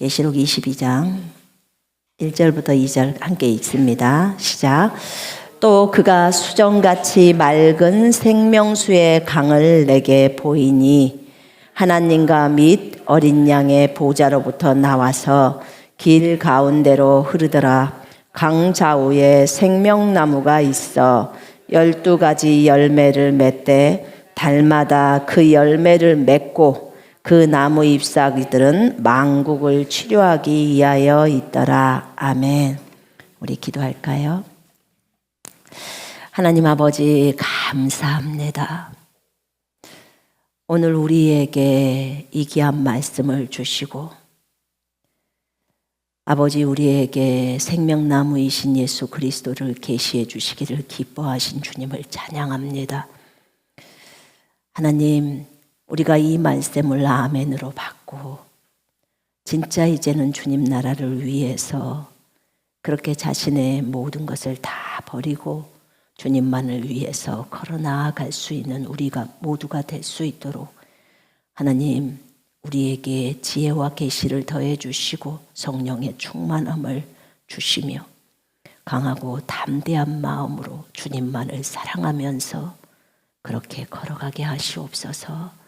계시록 22장 1절부터 2절 함께 읽습니다. 시작. 또 그가 수정같이 맑은 생명수의 강을 내게 보이니 하나님과 및 어린 양의 보좌로부터 나와서 길 가운데로 흐르더라. 강 좌우에 생명나무가 있어 12가지 열매를 맺되 달마다 그 열매를 맺고 그 나무 잎사귀들은 만국을 치료하기 위하여 있더라. 아멘. 우리 기도할까요? 하나님 아버지 감사합니다. 오늘 우리에게 이 귀한 말씀을 주시고 아버지 우리에게 생명나무이신 예수 그리스도를 계시해 주시기를 기뻐하신 주님을 찬양합니다. 하나님, 우리가 이 말씀을 아멘으로 받고 진짜 이제는 주님 나라를 위해서 그렇게 자신의 모든 것을 다 버리고 주님만을 위해서 걸어 나아갈 수 있는 우리가 모두가 될 수 있도록 하나님 우리에게 지혜와 계시를 더해 주시고 성령의 충만함을 주시며 강하고 담대한 마음으로 주님만을 사랑하면서 그렇게 걸어가게 하시옵소서.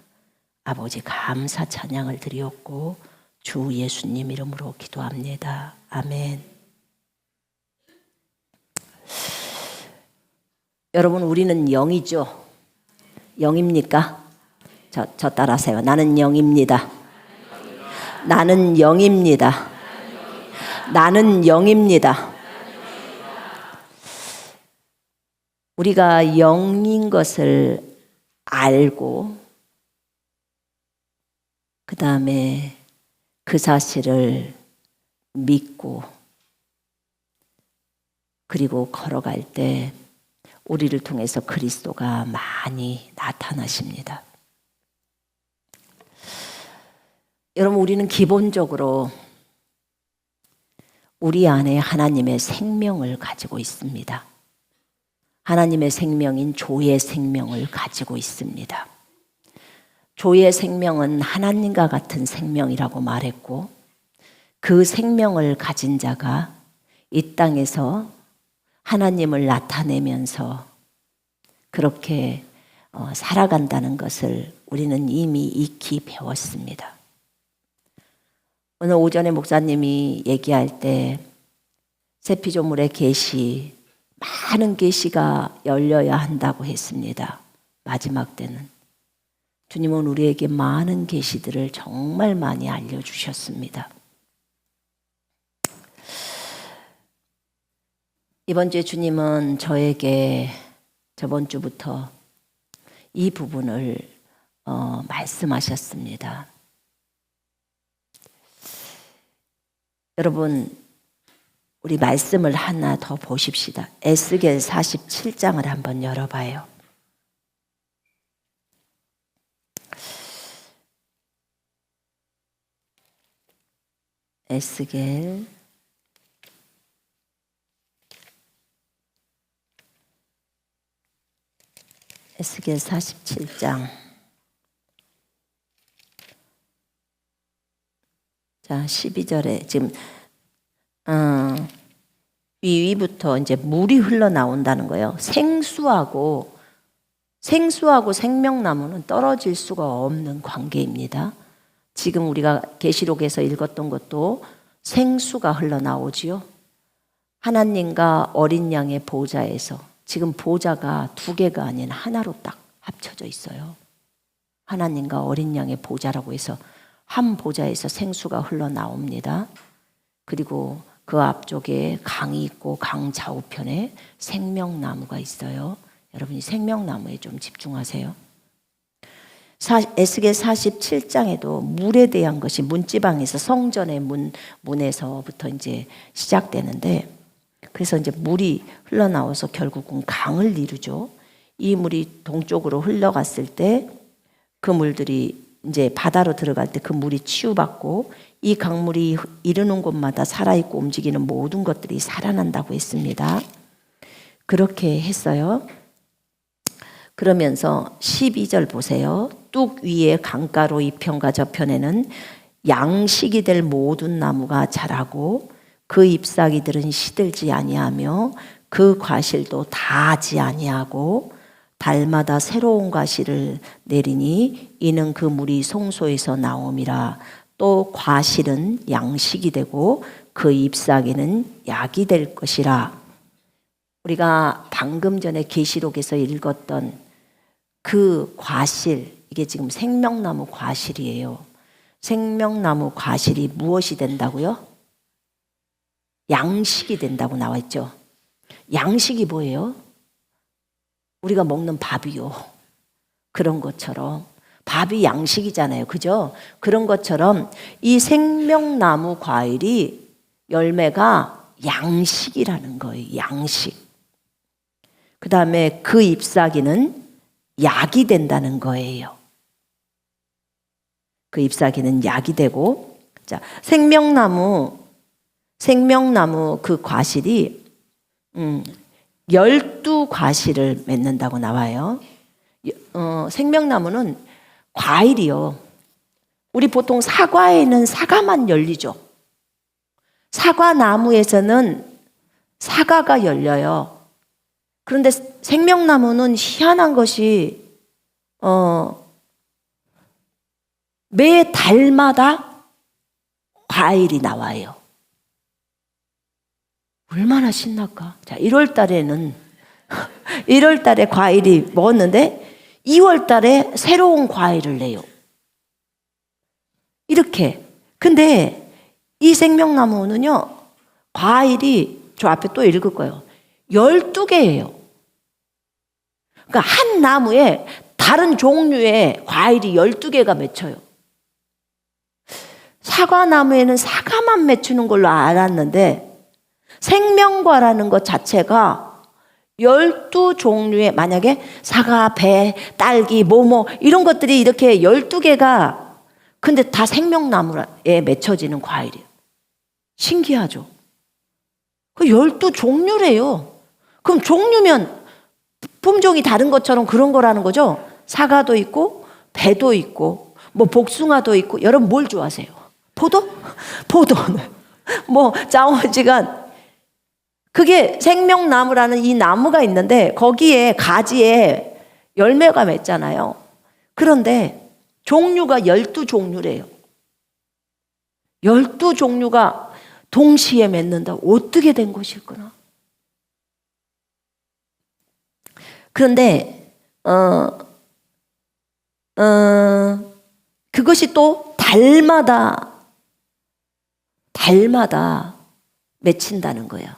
아버지 감사 찬양을 드리옵고 주 예수님 이름으로 기도합니다. 아멘. 여러분 우리는 영이죠? 영입니까? 저 따라하세요. 나는 영입니다. 나는 영입니다. 나는 영입니다. 우리가 영인 것을 알고 그 다음에 그 사실을 믿고 그리고 걸어갈 때 우리를 통해서 그리스도가 많이 나타나십니다. 여러분 우리는 기본적으로 우리 안에 하나님의 생명을 가지고 있습니다. 하나님의 생명인 조의 생명을 가지고 있습니다. 조의 생명은 하나님과 같은 생명이라고 말했고 그 생명을 가진 자가 이 땅에서 하나님을 나타내면서 그렇게 살아간다는 것을 우리는 이미 익히 배웠습니다. 오늘 오전에 목사님이 얘기할 때 새 피조물의 계시, 많은 계시가 열려야 한다고 했습니다. 마지막 때는. 주님은 우리에게 많은 계시들을 정말 많이 알려주셨습니다. 이번 주에 주님은 저에게 저번 주부터 이 부분을 말씀하셨습니다. 여러분 우리 말씀을 하나 더 보십시다. 에스겔 47장을 한번 열어봐요. 에스겔 47장. 자, 12절에 지금 위부터 이제 물이 흘러나온다는 거예요. 생수하고 생명나무는 떨어질 수가 없는 관계입니다. 지금 우리가 계시록에서 읽었던 것도 생수가 흘러나오지요. 하나님과 어린 양의 보좌에서 지금 보좌가 두 개가 아닌 하나로 딱 합쳐져 있어요. 하나님과 어린 양의 보좌라고 해서 한 보좌에서 생수가 흘러나옵니다. 그리고 그 앞쪽에 강이 있고 강 좌우편에 생명나무가 있어요. 여러분이 생명나무에 좀 집중하세요. 에스겔 47장에도 물에 대한 것이 문지방에서 성전의 문에서부터 이제 시작되는데 그래서 이제 물이 흘러나와서 결국은 강을 이루죠. 이 물이 동쪽으로 흘러갔을 때 그 물들이 이제 바다로 들어갈 때 그 물이 치유받고 이 강물이 이르는 곳마다 살아있고 움직이는 모든 것들이 살아난다고 했습니다. 그렇게 했어요. 그러면서 12절 보세요. 뚝 위에 강가로 이 편과 저편에는 양식이 될 모든 나무가 자라고 그 잎사귀들은 시들지 아니하며 그 과실도 다하지 아니하고 달마다 새로운 과실을 내리니 이는 그 물이 송소에서 나옴이라. 또 과실은 양식이 되고 그 잎사귀는 약이 될 것이라. 우리가 방금 전에 계시록에서 읽었던 그 과실, 이게 지금 생명나무 과실이에요. 생명나무 과실이 무엇이 된다고요? 양식이 된다고 나와 있죠. 양식이 뭐예요? 우리가 먹는 밥이요. 그런 것처럼 밥이 양식이잖아요. 그죠? 그런 것처럼 이 생명나무 과일이 열매가 양식이라는 거예요. 양식. 그 다음에 그 잎사귀는 약이 된다는 거예요. 그 잎사귀는 약이 되고, 자, 생명나무 그 과실이 12과실을 맺는다고 나와요. 생명나무는 과일이요. 우리 보통 사과에는 사과만 열리죠. 사과나무에서는 사과가 열려요. 그런데 생명나무는 희한한 것이 매 달마다 과일이 나와요. 얼마나 신날까? 자, 1월 달에는 1월 달에 과일이 먹었는데 2월 달에 새로운 과일을 내요. 이렇게. 근데 이 생명나무는요, 과일이 저 앞에 또 읽을 거예요. 12개예요. 그러니까 한 나무에 다른 종류의 과일이 12개가 맺혀요. 사과나무에는 사과만 맺히는 걸로 알았는데 생명과라는 것 자체가 12종류의, 만약에 사과, 배, 딸기, 뭐뭐 이런 것들이 이렇게 12개가 근데 다 생명나무에 맺혀지는 과일이에요. 신기하죠? 그 12종류래요. 그럼 종류면 품종이 다른 것처럼 그런 거라는 거죠. 사과도 있고 배도 있고 뭐 복숭아도 있고. 여러분 뭘 좋아하세요? 포도? 포도는 뭐 장어지간. 그게 생명나무라는 이 나무가 있는데 거기에 가지에 열매가 맺잖아요. 그런데 종류가 12종류래요. 12종류가 동시에 맺는다. 어떻게 된 것일까나? 그런데 그것이 또 달마다 맺힌다는 거예요.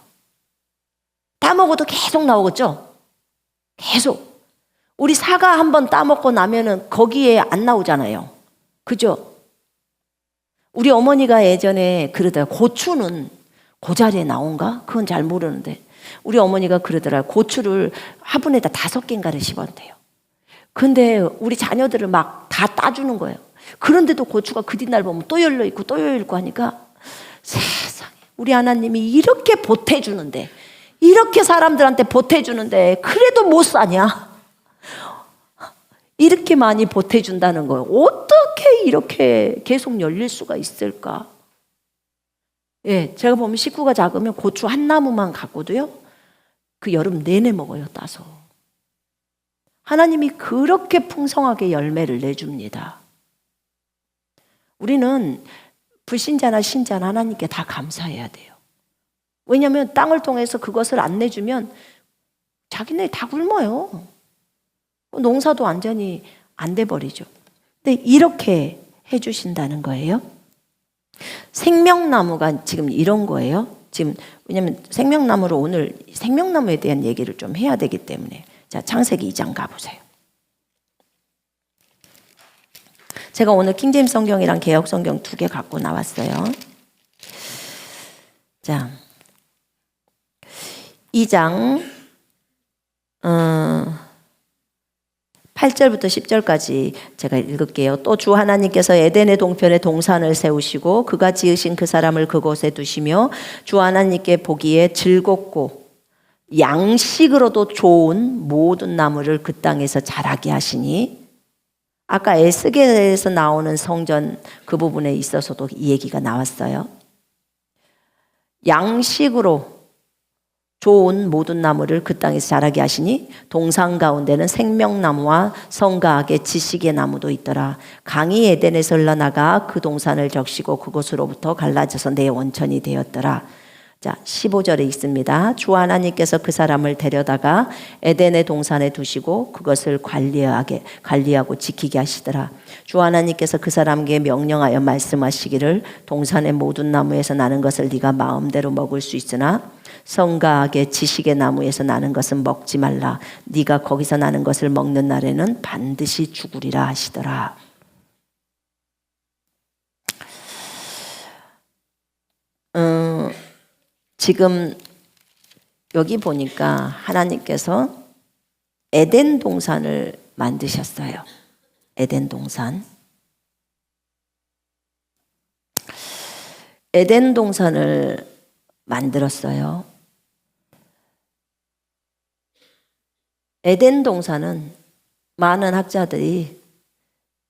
따먹어도 계속 나오겠죠? 계속. 우리 사과 한번 따먹고 나면은 거기에 안 나오잖아요. 그죠? 우리 어머니가 예전에 그러더라고요. 고추는 그 자리에 나온가? 그건 잘 모르는데 우리 어머니가 그러더라고요. 고추를 화분에다 5개인가를 심었대요. 근데 우리 자녀들을 막 다 따주는 거예요. 그런데도 고추가 그 뒷날 보면 또 열려있고 또 열려있고 하니까 세상에, 우리 하나님이 이렇게 보태주는데, 이렇게 사람들한테 보태주는데 그래도 못 사냐? 이렇게 많이 보태준다는 거예요. 어떻게 이렇게 계속 열릴 수가 있을까? 예, 제가 보면 식구가 작으면 고추 한 나무만 갖고도요, 그 여름 내내 먹어요, 따서. 하나님이 그렇게 풍성하게 열매를 내줍니다. 우리는 불신자나 신자나 하나님께 다 감사해야 돼요. 왜냐하면 땅을 통해서 그것을 안 내주면 자기네 다 굶어요. 농사도 완전히 안 돼 버리죠. 근데 이렇게 해주신다는 거예요. 생명나무가 지금 이런 거예요. 지금 왜냐하면 생명나무로 오늘 생명나무에 대한 얘기를 좀 해야 되기 때문에. 자, 창세기 2장 가보세요. 제가 오늘 킹제임스 성경이랑 개역 성경 2개 갖고 나왔어요. 자, 2장 8절부터 10절까지 제가 읽을게요. 또 주 하나님께서 에덴의 동편에 동산을 세우시고 그가 지으신 그 사람을 그곳에 두시며 주 하나님께 보기에 즐겁고 양식으로도 좋은 모든 나무를 그 땅에서 자라게 하시니, 아까 에스겔에서 나오는 성전 그 부분에 있어서도 이 얘기가 나왔어요. 양식으로 좋은 모든 나무를 그 땅에서 자라게 하시니 동산 가운데는 생명나무와 성과 악의 지식의 나무도 있더라. 강이 에덴에서 흘러나가 그 동산을 적시고 그곳으로부터 갈라져서 내 원천이 되었더라. 자, 15절에 있습니다. 주 하나님께서 그 사람을 데려다가 에덴의 동산에 두시고 그것을 관리하고 지키게 하시더라. 주 하나님께서 그 사람에게 명령하여 말씀하시기를 동산의 모든 나무에서 나는 것을 네가 마음대로 먹을 수 있으나 성과 악의 지식의 나무에서 나는 것은 먹지 말라. 네가 거기서 나는 것을 먹는 날에는 반드시 죽으리라 하시더라. 지금 여기 보니까 하나님께서 에덴 동산을 만드셨어요. 에덴 동산. 에덴 동산을 만들었어요. 에덴 동산은 많은 학자들이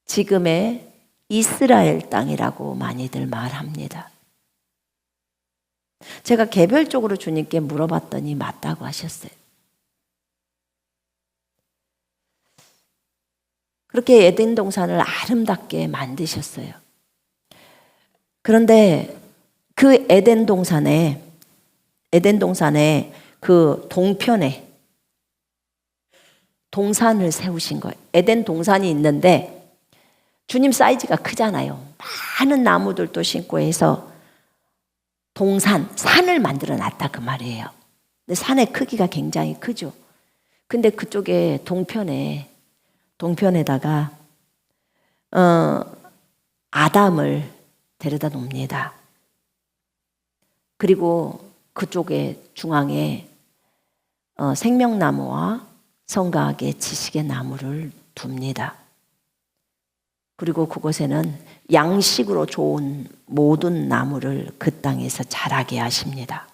지금의 이스라엘 땅이라고 많이들 말합니다. 제가 개별적으로 주님께 물어봤더니 맞다고 하셨어요. 그렇게 에덴 동산을 아름답게 만드셨어요. 그런데 그 에덴 동산의 그 동편에 동산을 세우신 거예요. 에덴 동산이 있는데 주님 사이즈가 크잖아요. 많은 나무들도 심고 해서 산을 만들어 놨다 그 말이에요. 근데 산의 크기가 굉장히 크죠. 근데 그쪽에 동편에다가 아담을 데려다 놉니다. 그리고 그쪽에 중앙에 생명나무와 성과 악의 지식의 나무를 둡니다. 그리고 그곳에는 양식으로 좋은 모든 나무를 그 땅에서 자라게 하십니다.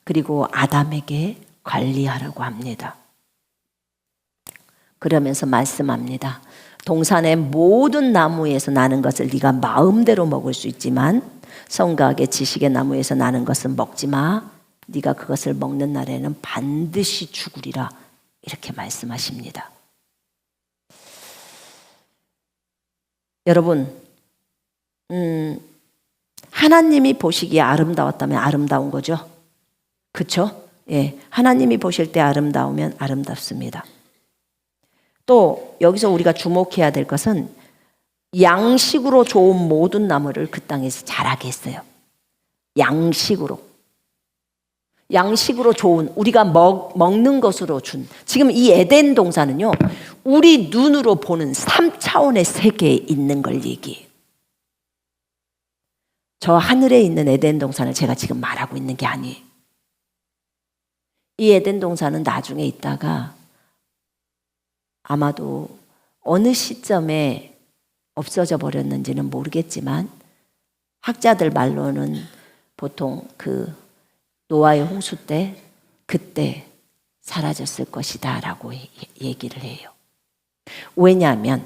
그리고 아담에게 관리하라고 합니다. 그러면서 말씀합니다. 동산의 모든 나무에서 나는 것을 네가 마음대로 먹을 수 있지만 성과 악의 지식의 나무에서 나는 것은 먹지 마. 네가 그것을 먹는 날에는 반드시 죽으리라. 이렇게 말씀하십니다. 여러분, 하나님이 보시기에 아름다웠다면 아름다운 거죠. 그렇죠? 예, 하나님이 보실 때 아름다우면 아름답습니다. 또 여기서 우리가 주목해야 될 것은 양식으로 좋은 모든 나무를 그 땅에서 자라게 했어요. 양식으로 좋은 우리가 먹는 것으로 준 지금 이 에덴 동산은요 우리 눈으로 보는 3차원의 세계에 있는 걸 얘기해요. 저 하늘에 있는 에덴 동산을 제가 지금 말하고 있는 게 아니에요. 이 에덴 동산은 나중에 있다가 아마도 어느 시점에 없어져 버렸는지는 모르겠지만 학자들 말로는 보통 그 노아의 홍수 때 그때 사라졌을 것이다 라고 얘기를 해요. 왜냐하면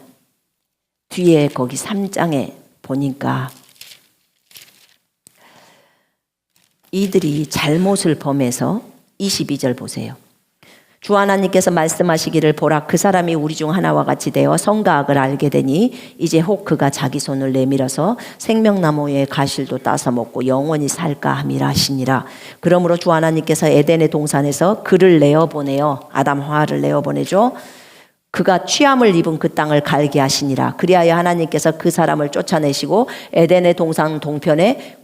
뒤에 거기 3장에 보니까 이들이 잘못을 범해서 22절 보세요. 주 하나님께서 말씀하시기를 보라 그 사람이 우리 중 하나와 같이 되어 성과 악을 알게 되니 이제 혹 그가 자기 손을 내밀어서 생명나무의 가실도 따서 먹고 영원히 살까 함이라 하시니라. 그러므로 주 하나님께서 에덴의 동산에서 그를 내어보내요. 아담 하와를 내어보내죠. 그가 취함을 입은 그 땅을 갈게 하시니라. 그리하여 하나님께서 그 사람을 쫓아내시고 에덴의 동산 동편에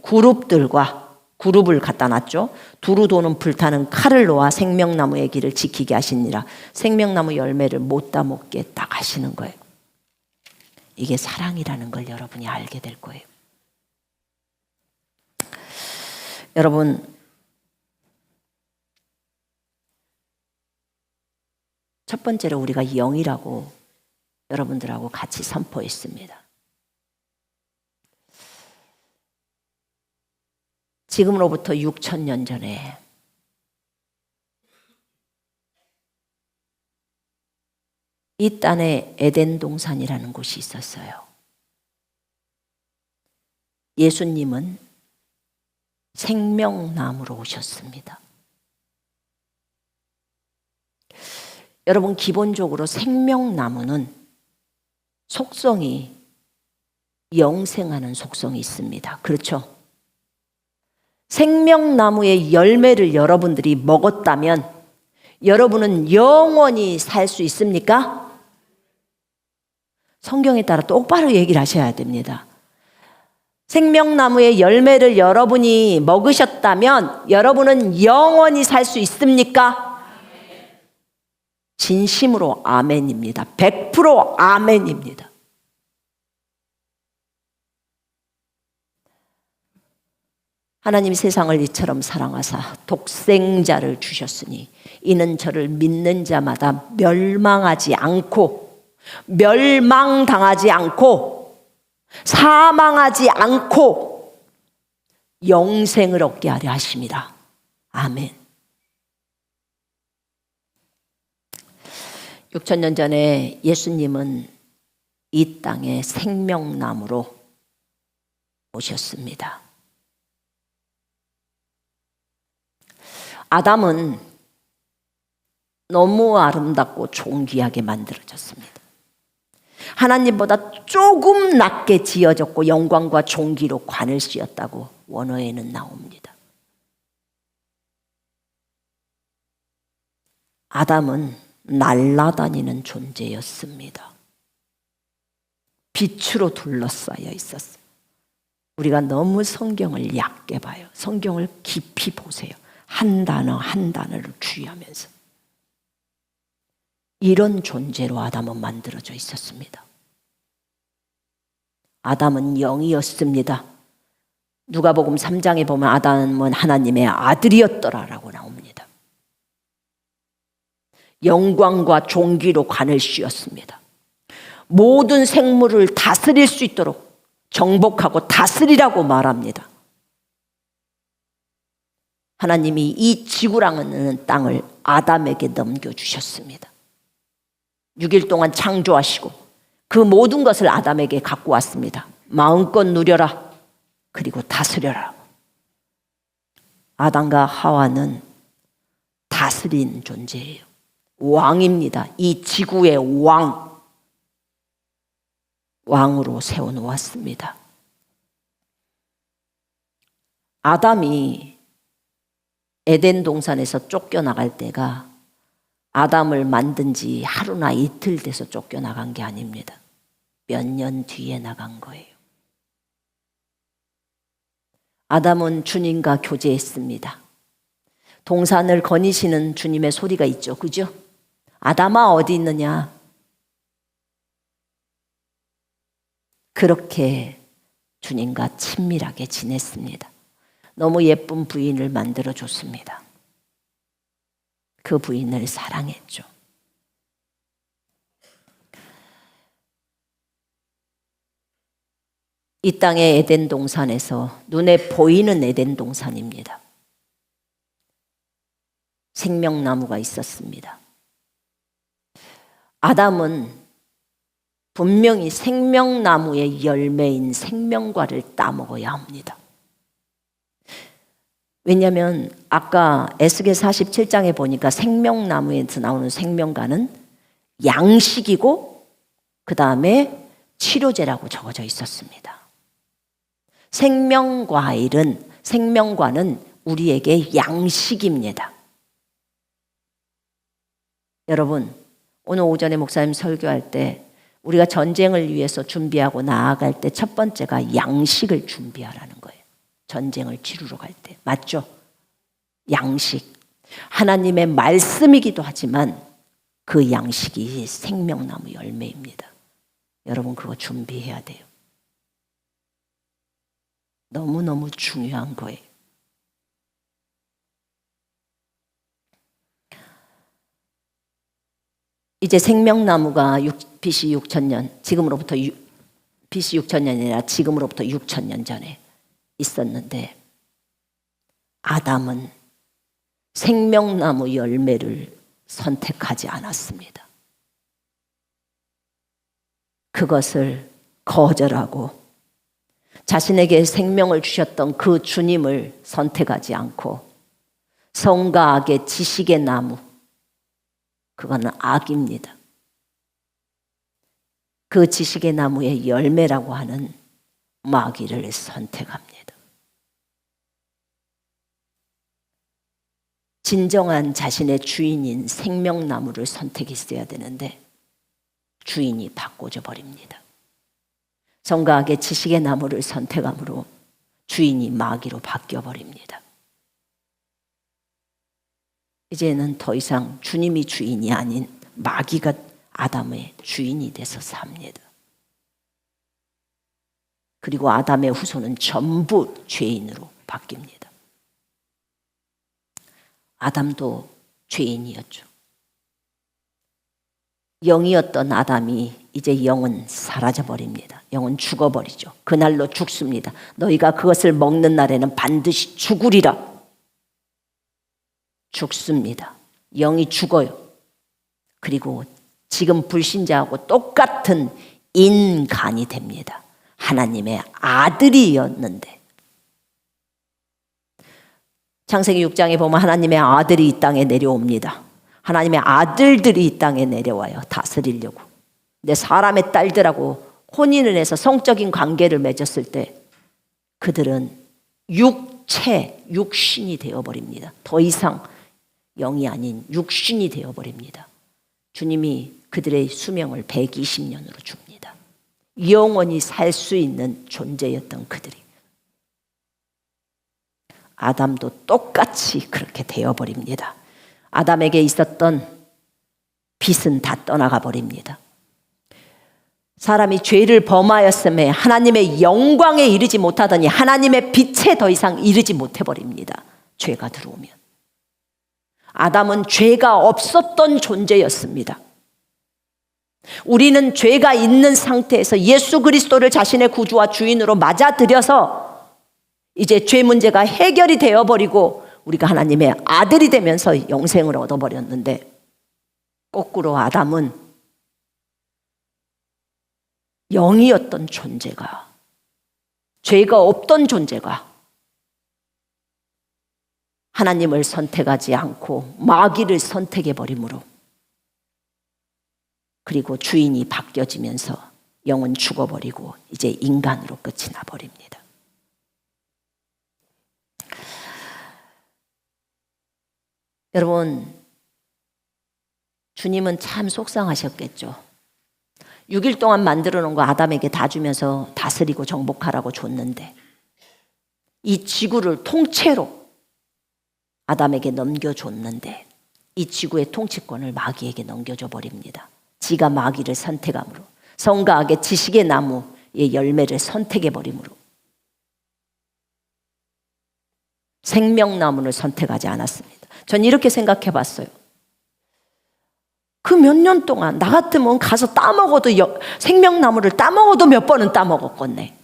그룹을 갖다 놨죠. 두루 도는 불타는 칼을 놓아 생명나무의 길을 지키게 하시니라. 생명나무 열매를 못 따먹게 딱 하시는 거예요. 이게 사랑이라는 걸 여러분이 알게 될 거예요. 여러분, 첫 번째로 우리가 영이라고 여러분들하고 같이 선포했습니다. 지금으로부터 6,000년 전에 이 땅에 에덴 동산이라는 곳이 있었어요. 예수님은 생명나무로 오셨습니다. 여러분, 기본적으로 생명나무는 속성이 영생하는 속성이 있습니다. 그렇죠? 생명나무의 열매를 여러분들이 먹었다면 여러분은 영원히 살 수 있습니까? 성경에 따라 똑바로 얘기를 하셔야 됩니다. 생명나무의 열매를 여러분이 먹으셨다면 여러분은 영원히 살 수 있습니까? 진심으로 아멘입니다. 100% 아멘입니다. 하나님이 세상을 이처럼 사랑하사 독생자를 주셨으니 이는 저를 믿는 자마다 멸망하지 않고 멸망당하지 않고 사망하지 않고 영생을 얻게 하려 하심이라. 아멘. 6,000년 전에 예수님은 이 땅에 생명나무로 오셨습니다. 아담은 너무 아름답고 존귀하게 만들어졌습니다. 하나님보다 조금 낮게 지어졌고 영광과 존귀로 관을 씌웠다고 원어에는 나옵니다. 아담은 날아다니는 존재였습니다. 빛으로 둘러싸여 있었어요. 우리가 너무 성경을 얕게 봐요. 성경을 깊이 보세요. 한 단어 한 단어를 주의하면서. 이런 존재로 아담은 만들어져 있었습니다. 아담은 영이었습니다. 누가복음 3장에 보면 아담은 하나님의 아들이었더라라고 나옵니다. 영광과 존귀로 관을 씌웠습니다. 모든 생물을 다스릴 수 있도록 정복하고 다스리라고 말합니다. 하나님이 이 지구라는 땅을 아담에게 넘겨주셨습니다. 6일 동안 창조하시고 그 모든 것을 아담에게 갖고 왔습니다. 마음껏 누려라. 그리고 다스려라. 아담과 하와는 다스린 존재예요. 왕입니다. 이 지구의 왕으로 세워놓았습니다. 아담이 에덴 동산에서 쫓겨나갈 때가 아담을 만든 지 하루나 이틀 돼서 쫓겨나간 게 아닙니다. 몇 년 뒤에 나간 거예요. 아담은 주님과 교제했습니다. 동산을 거니시는 주님의 소리가 있죠. 그죠? 아담아 어디 있느냐? 그렇게 주님과 친밀하게 지냈습니다. 너무 예쁜 부인을 만들어줬습니다. 그 부인을 사랑했죠. 이 땅의 에덴 동산에서 눈에 보이는 에덴 동산입니다. 생명나무가 있었습니다. 아담은 분명히 생명나무의 열매인 생명과를 따먹어야 합니다. 왜냐하면 아까 에스겔 47장에 보니까 생명나무에서 나오는 생명과는 양식이고 그 다음에 치료제라고 적어져 있었습니다. 생명과는 우리에게 양식입니다. 여러분, 오늘 오전에 목사님 설교할 때 우리가 전쟁을 위해서 준비하고 나아갈 때 첫 번째가 양식을 준비하라는 거예요. 전쟁을 치르러 갈 때. 맞죠? 양식. 하나님의 말씀이기도 하지만 그 양식이 생명나무 열매입니다. 여러분 그거 준비해야 돼요. 너무너무 중요한 거예요. 이제 생명나무가 BC 6,000년, BC 6,000년이 아니라 지금으로부터 6,000년 전에 있었는데 아담은 생명나무 열매를 선택하지 않았습니다. 그것을 거절하고 자신에게 생명을 주셨던 그 주님을 선택하지 않고 성과 악의 지식의 나무, 그거는 악입니다. 그 지식의 나무의 열매라고 하는 마귀를 선택합니다. 진정한 자신의 주인인 생명나무를 선택했어야 되는데 주인이 바꿔줘 버립니다. 성과 악의 지식의 나무를 선택함으로 주인이 마귀로 바뀌어 버립니다. 이제는 더 이상 주님이 주인이 아닌 마귀가 아담의 주인이 돼서 삽니다. 그리고 아담의 후손은 전부 죄인으로 바뀝니다. 아담도 죄인이었죠. 영이었던 아담이 이제 영은 사라져버립니다. 영은 죽어버리죠. 그날로 죽습니다. 너희가 그것을 먹는 날에는 반드시 죽으리라. 죽습니다. 영이 죽어요. 그리고 지금 불신자하고 똑같은 인간이 됩니다. 하나님의 아들이었는데. 창세기 6장에 보면 하나님의 아들이 이 땅에 내려옵니다. 하나님의 아들들이 이 땅에 내려와요. 다스리려고. 근데 사람의 딸들하고 혼인을 해서 성적인 관계를 맺었을 때 그들은 육신이 되어버립니다. 더 이상 영이 아닌 육신이 되어버립니다. 주님이 그들의 수명을 120년으로 줍니다. 영원히 살 수 있는 존재였던 그들이. 아담도 똑같이 그렇게 되어버립니다. 아담에게 있었던 빛은 다 떠나가 버립니다. 사람이 죄를 범하였음에 하나님의 영광에 이르지 못하더니 하나님의 빛에 더 이상 이르지 못해버립니다. 죄가 들어오면. 아담은 죄가 없었던 존재였습니다. 우리는 죄가 있는 상태에서 예수 그리스도를 자신의 구주와 주인으로 맞아들여서 이제 죄 문제가 해결이 되어버리고 우리가 하나님의 아들이 되면서 영생을 얻어버렸는데, 거꾸로 아담은 영이었던 존재가, 죄가 없던 존재가 하나님을 선택하지 않고 마귀를 선택해버리므로, 그리고 주인이 바뀌어지면서 영은 죽어버리고 이제 인간으로 끝이 나버립니다. 여러분, 주님은 참 속상하셨겠죠. 6일 동안 만들어 놓은 거 아담에게 다 주면서 다스리고 정복하라고 줬는데 이 지구를 통째로 아담에게 넘겨줬는데 이 지구의 통치권을 마귀에게 넘겨줘 버립니다. 지가 마귀를 선택함으로, 성과 악의 지식의 나무의 열매를 선택해 버림으로. 생명나무를 선택하지 않았습니다. 전 이렇게 생각해 봤어요. 그 몇 년 동안 나 같으면 가서 따먹어도, 생명나무를 따먹어도 몇 번은 따먹었겠네.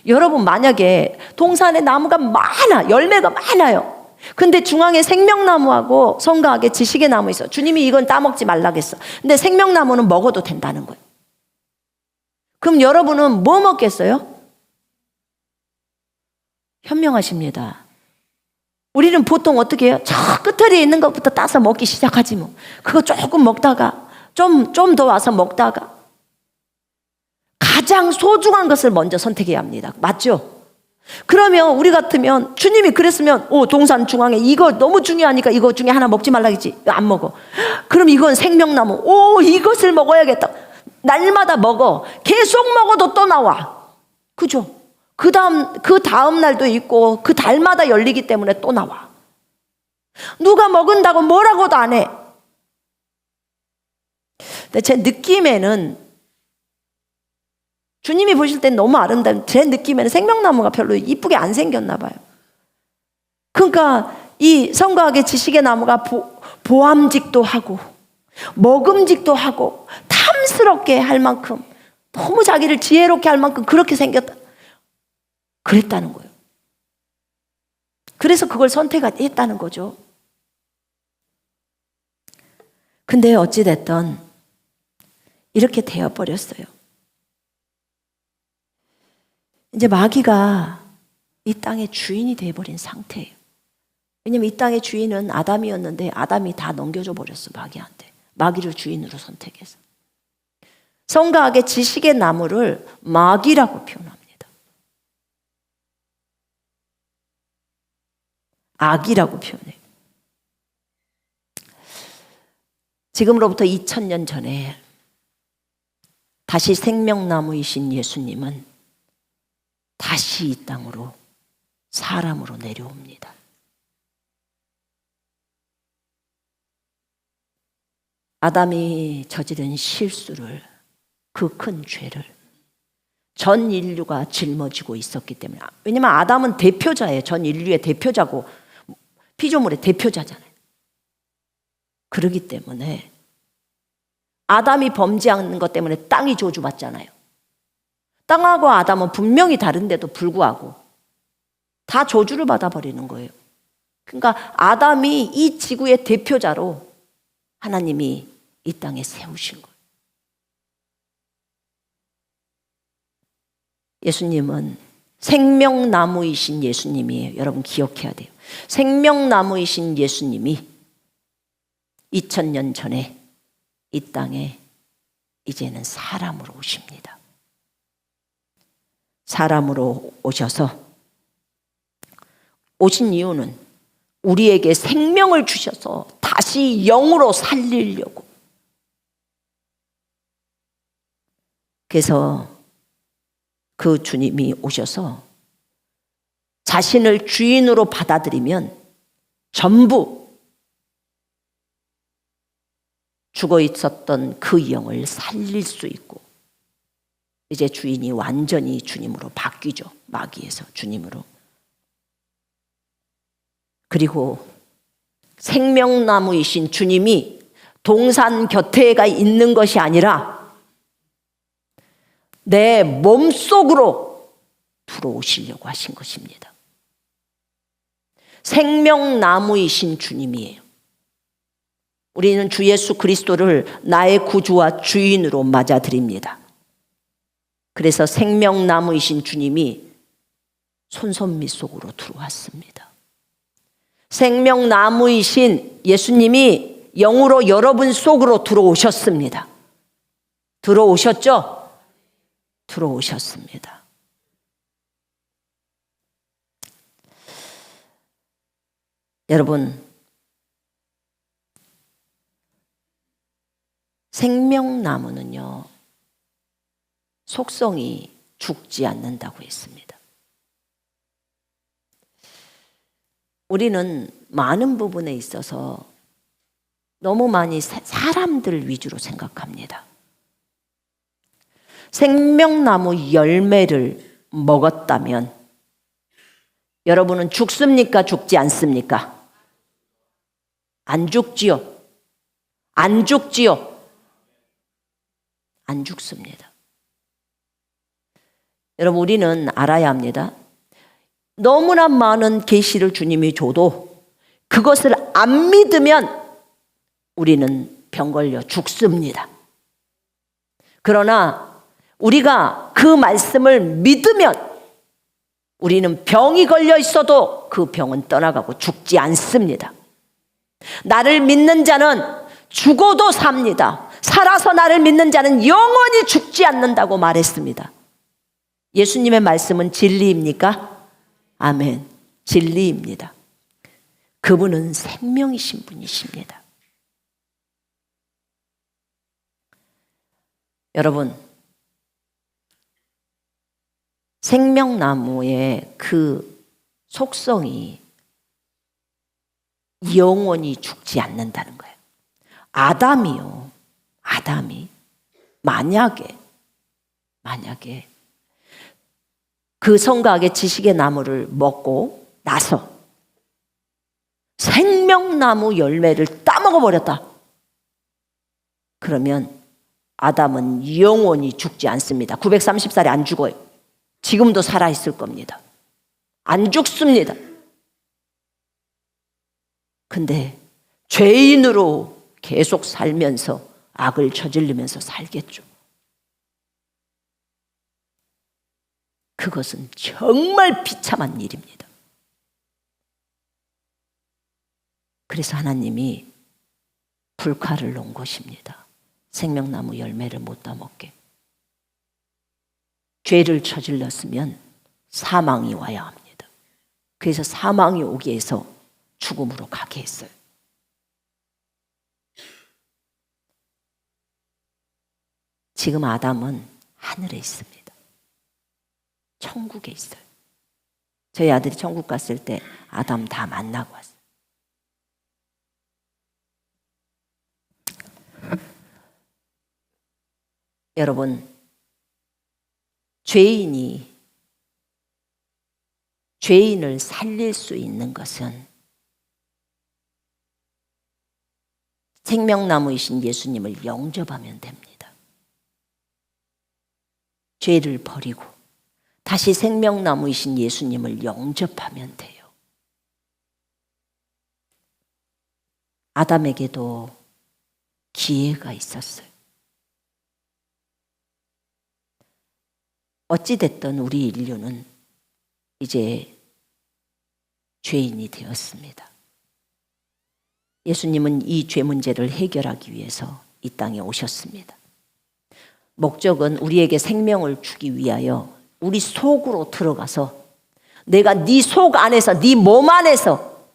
여러분, 만약에 동산에 나무가 많아, 열매가 많아요. 근데 중앙에 생명나무하고 성과 악의 지식의 나무 있어. 주님이 이건 따먹지 말라겠어. 근데 생명나무는 먹어도 된다는 거예요. 그럼 여러분은 뭐 먹겠어요? 현명하십니다. 우리는 보통 어떻게 해요? 저 끝털이에 있는 것부터 따서 먹기 시작하지 뭐. 그거 조금 먹다가 좀 더 와서 먹다가 가장 소중한 것을 먼저 선택해야 합니다. 맞죠? 그러면 우리 같으면 주님이 그랬으면 동산 중앙에 이거 너무 중요하니까 이거 중에 하나 먹지 말라겠지. 안 먹어. 그럼 이건 생명나무. 이것을 먹어야겠다. 날마다 먹어. 계속 먹어도 또 나와. 그죠? 그 다음 날도 있고 그 달마다 열리기 때문에 또 나와. 누가 먹은다고 뭐라고도 안 해. 근데 제 느낌에는, 주님이 보실 땐 너무 아름다운, 제 느낌에는 생명나무가 별로 이쁘게 안 생겼나 봐요. 그러니까 이 성과 악의 지식의 나무가 보암직도 하고 먹음직도 하고 탐스럽게 할 만큼, 너무 자기를 지혜롭게 할 만큼 그렇게 생겼다. 그랬다는 거예요. 그래서 그걸 선택했다는 거죠. 근데 어찌됐든 이렇게 되어버렸어요. 이제 마귀가 이 땅의 주인이 되어버린 상태예요. 왜냐면 이 땅의 주인은 아담이었는데 아담이 다 넘겨줘 버렸어, 마귀한테. 마귀를 주인으로 선택해서. 선과 악의 지식의 나무를 마귀라고 표현합니다. 악이라고 표현해요. 지금으로부터 2000년 전에 다시 생명나무이신 예수님은 다시 이 땅으로 사람으로 내려옵니다. 아담이 저지른 실수를, 그 큰 죄를 전 인류가 짊어지고 있었기 때문에. 왜냐면 아담은 대표자예요. 전 인류의 대표자고 피조물의 대표자잖아요. 그렇기 때문에 아담이 범죄한 것 때문에 땅이 저주받잖아요. 땅하고 아담은 분명히 다른데도 불구하고 다 저주를 받아버리는 거예요. 그러니까 아담이 이 지구의 대표자로 하나님이 이 땅에 세우신 거예요. 예수님은 생명나무이신 예수님이에요. 여러분 기억해야 돼요. 생명나무이신 예수님이 2000년 전에 이 땅에 이제는 사람으로 오십니다. 사람으로 오셔서 오신 이유는 우리에게 생명을 주셔서 다시 영으로 살리려고. 그래서 그 주님이 오셔서 자신을 주인으로 받아들이면 전부 죽어 있었던 그 영을 살릴 수 있고, 이제 주인이 완전히 주님으로 바뀌죠. 마귀에서 주님으로. 그리고 생명나무이신 주님이 동산 곁에가 있는 것이 아니라 내 몸속으로 들어오시려고 하신 것입니다. 생명나무이신 주님이에요. 우리는 주 예수 그리스도를 나의 구주와 주인으로 맞아들입니다. 그래서 생명나무이신 주님이 손선미 속으로 들어왔습니다. 생명나무이신 예수님이 영으로 여러분 속으로 들어오셨습니다. 들어오셨죠? 들어오셨습니다. 여러분, 생명나무는요, 속성이 죽지 않는다고 했습니다. 우리는 많은 부분에 있어서 너무 많이 사람들 위주로 생각합니다. 생명나무 열매를 먹었다면 여러분은 죽습니까? 죽지 않습니까? 안 죽지요? 안 죽지요? 안 죽습니다. 여러분, 우리는 알아야 합니다. 너무나 많은 계시를 주님이 줘도 그것을 안 믿으면 우리는 병 걸려 죽습니다. 그러나 우리가 그 말씀을 믿으면 우리는 병이 걸려 있어도 그 병은 떠나가고 죽지 않습니다. 나를 믿는 자는 죽어도 삽니다. 살아서 나를 믿는 자는 영원히 죽지 않는다고 말했습니다. 예수님의 말씀은 진리입니까? 아멘. 진리입니다. 그분은 생명이신 분이십니다. 여러분, 생명나무의 그 속성이 영원히 죽지 않는다는 거예요. 아담이 만약에 그 선과 악의 지식의 나무를 먹고 나서 생명나무 열매를 따먹어 버렸다. 그러면 아담은 영원히 죽지 않습니다. 930살에 안 죽어요. 지금도 살아있을 겁니다. 안 죽습니다. 근데 죄인으로 계속 살면서 악을 저지르면서 살겠죠. 그것은 정말 비참한 일입니다. 그래서 하나님이 불칼을 놓은 것입니다. 생명나무 열매를 못 따먹게. 죄를 저질렀으면 사망이 와야 합니다. 그래서 사망이 오게 해서 죽음으로 가게 했어요. 지금 아담은 하늘에 있습니다. 천국에 있어요. 저희 아들이 천국 갔을 때 아담 다 만나고 왔어요. 여러분, 죄인을 살릴 수 있는 것은 생명나무이신 예수님을 영접하면 됩니다. 죄를 버리고 다시 생명나무이신 예수님을 영접하면 돼요. 아담에게도 기회가 있었어요. 어찌됐든 우리 인류는 이제 죄인이 되었습니다. 예수님은 이 죄 문제를 해결하기 위해서 이 땅에 오셨습니다. 목적은 우리에게 생명을 주기 위하여 우리 속으로 들어가서 내가 네 속 안에서, 네 몸 안에서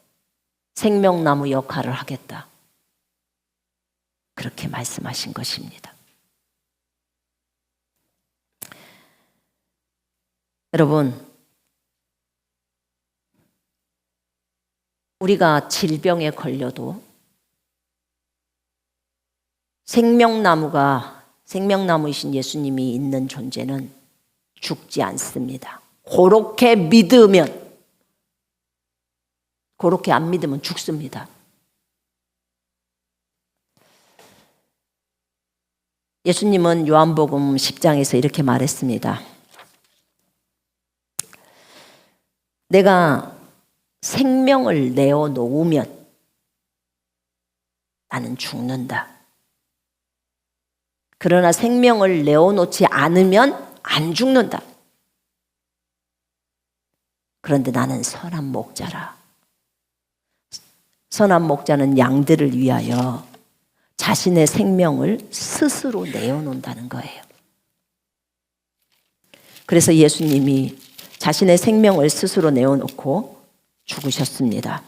생명나무 역할을 하겠다. 그렇게 말씀하신 것입니다. 여러분, 우리가 질병에 걸려도 생명나무이신 예수님이 있는 존재는 죽지 않습니다. 그렇게 믿으면, 그렇게 안 믿으면 죽습니다. 예수님은 요한복음 10장에서 이렇게 말했습니다. 내가 생명을 내어놓으면 나는 죽는다. 그러나 생명을 내어놓지 않으면 안 죽는다. 그런데 나는 선한 목자라. 선한 목자는 양들을 위하여 자신의 생명을 스스로 내어놓는다는 거예요. 그래서 예수님이 자신의 생명을 스스로 내어놓고 죽으셨습니다.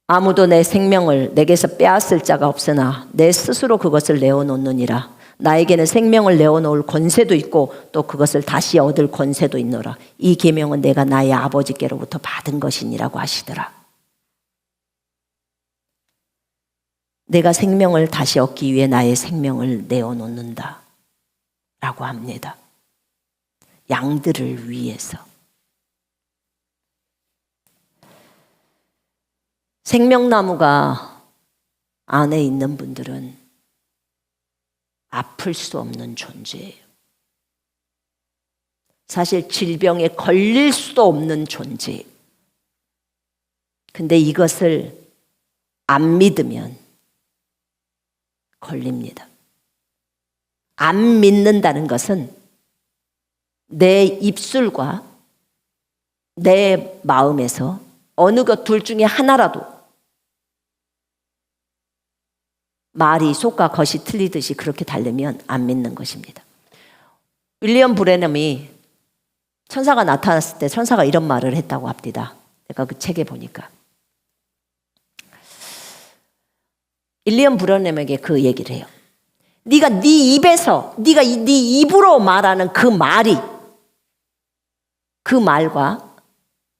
아무도 내 생명을 내게서 빼앗을 자가 없으나 내 스스로 그것을 내어놓느니라. 나에게는 생명을 내어놓을 권세도 있고 또 그것을 다시 얻을 권세도 있노라. 이 계명은 내가 나의 아버지께로부터 받은 것이니라고 하시더라. 내가 생명을 다시 얻기 위해 나의 생명을 내어놓는다 라고 합니다. 양들을 위해서. 생명나무가 안에 있는 분들은 아플 수 없는 존재예요. 사실 질병에 걸릴 수도 없는 존재예요. 근데 이것을 안 믿으면 걸립니다. 안 믿는다는 것은 내 입술과 내 마음에서 어느 것 둘 중에 하나라도 말이 속과 겉이 틀리듯이 그렇게 다르면 안 믿는 것입니다. 윌리엄 브레넘이 천사가 나타났을 때 천사가 이런 말을 했다고 합니다. 제가 그 책에 보니까. 윌리엄 브레넘에게 그 얘기를 해요. 네가 네 입에서, 네가 네 입으로 말하는 그 말이, 그 말과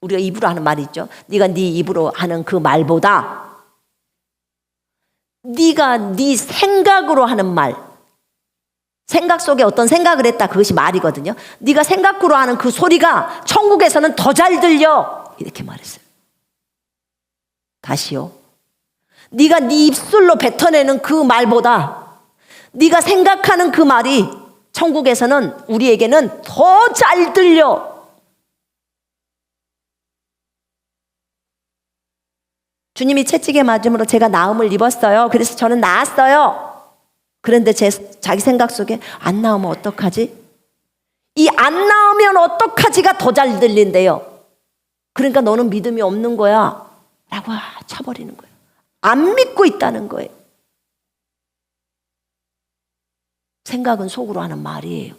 우리가 입으로 하는 말이 있죠. 네가 네 입으로 하는 그 말보다 네가 네 생각으로 하는 말, 생각 속에 어떤 생각을 했다, 그것이 말이거든요. 네가 생각으로 하는 그 소리가 천국에서는 더 잘 들려, 이렇게 말했어요. 다시요. 네가 네 입술로 뱉어내는 그 말보다 네가 생각하는 그 말이 천국에서는 우리에게는 더 잘 들려. 주님이 채찍에 맞음으로 제가 나음을 입었어요. 그래서 저는 나았어요. 그런데 자기 생각 속에 안 나오면 어떡하지? 이 안 나으면 어떡하지가 더 잘 들린대요. 그러니까 너는 믿음이 없는 거야 라고 쳐버리는 거예요. 안 믿고 있다는 거예요. 생각은 속으로 하는 말이에요.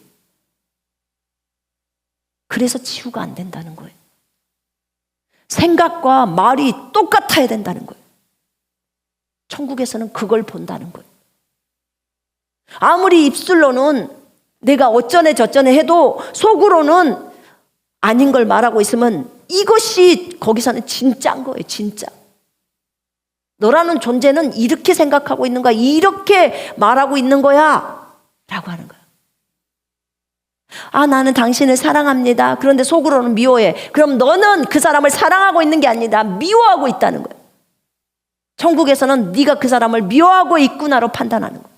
그래서 치유가 안 된다는 거예요. 생각과 말이 똑같아야 된다는 거예요. 천국에서는 그걸 본다는 거예요. 아무리 입술로는 내가 어쩌네 저쩌네 해도 속으로는 아닌 걸 말하고 있으면 이것이 거기서는 진짜인 거예요. 진짜. 너라는 존재는 이렇게 생각하고 있는 거야. 이렇게 말하고 있는 거야 라고 하는 거야. 아, 나는 당신을 사랑합니다. 그런데 속으로는 미워해. 그럼 너는 그 사람을 사랑하고 있는 게 아니다. 미워하고 있다는 거야. 천국에서는 네가 그 사람을 미워하고 있구나로 판단하는 거야.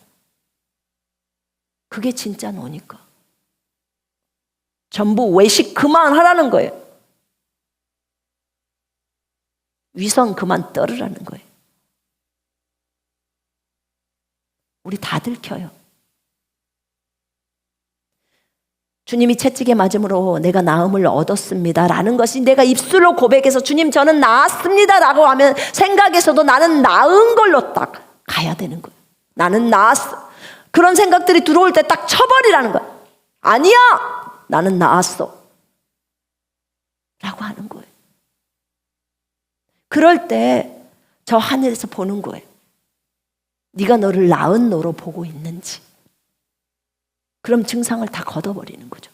그게 진짜 너니까. 전부 외식 그만하라는 거예요. 위선 그만 떨으라는 거예요. 우리 다 들켜요. 주님이 채찍에 맞음으로 내가 나음을 얻었습니다 라는 것이 내가 입술로 고백해서 주님 저는 나았습니다 라고 하면 생각에서도 나는 나은 걸로 딱 가야 되는 거예요. 나는 나았어. 그런 생각들이 들어올 때 딱 쳐버리라는 거야. 아니야, 나는 나았어 라고 하는 거예요. 그럴 때 저 하늘에서 보는 거예요. 네가 너를 나은 너로 보고 있는지. 그럼 증상을 다 걷어버리는 거죠.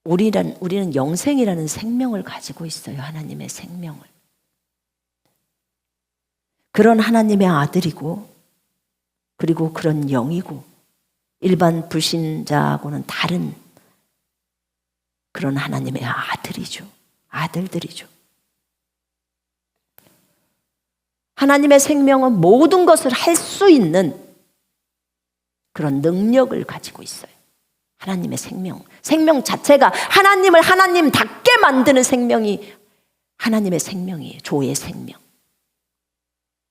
우리는 영생이라는 생명을 가지고 있어요. 하나님의 생명을. 그런 하나님의 아들이고 그리고 그런 영이고 일반 불신자하고는 다른 그런 하나님의 아들이죠. 아들들이죠. 하나님의 생명은 모든 것을 할 수 있는 그런 능력을 가지고 있어요. 하나님의 생명 자체가 하나님을 하나님답게 만드는 생명이 하나님의 생명이에요. 조의 생명.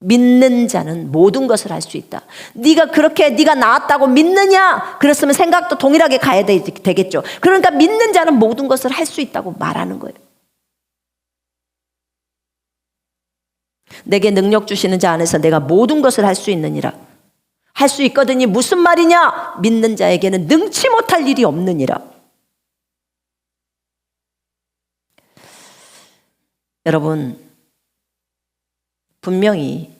믿는 자는 모든 것을 할 수 있다. 네가 나았다고 믿느냐? 그랬으면 생각도 동일하게 가야 되겠죠. 그러니까 믿는 자는 모든 것을 할 수 있다고 말하는 거예요. 내게 능력 주시는 자 안에서 내가 모든 것을 할 수 있느니라. 할 수 있거든이 무슨 말이냐? 믿는 자에게는 능치 못할 일이 없느니라. 여러분, 분명히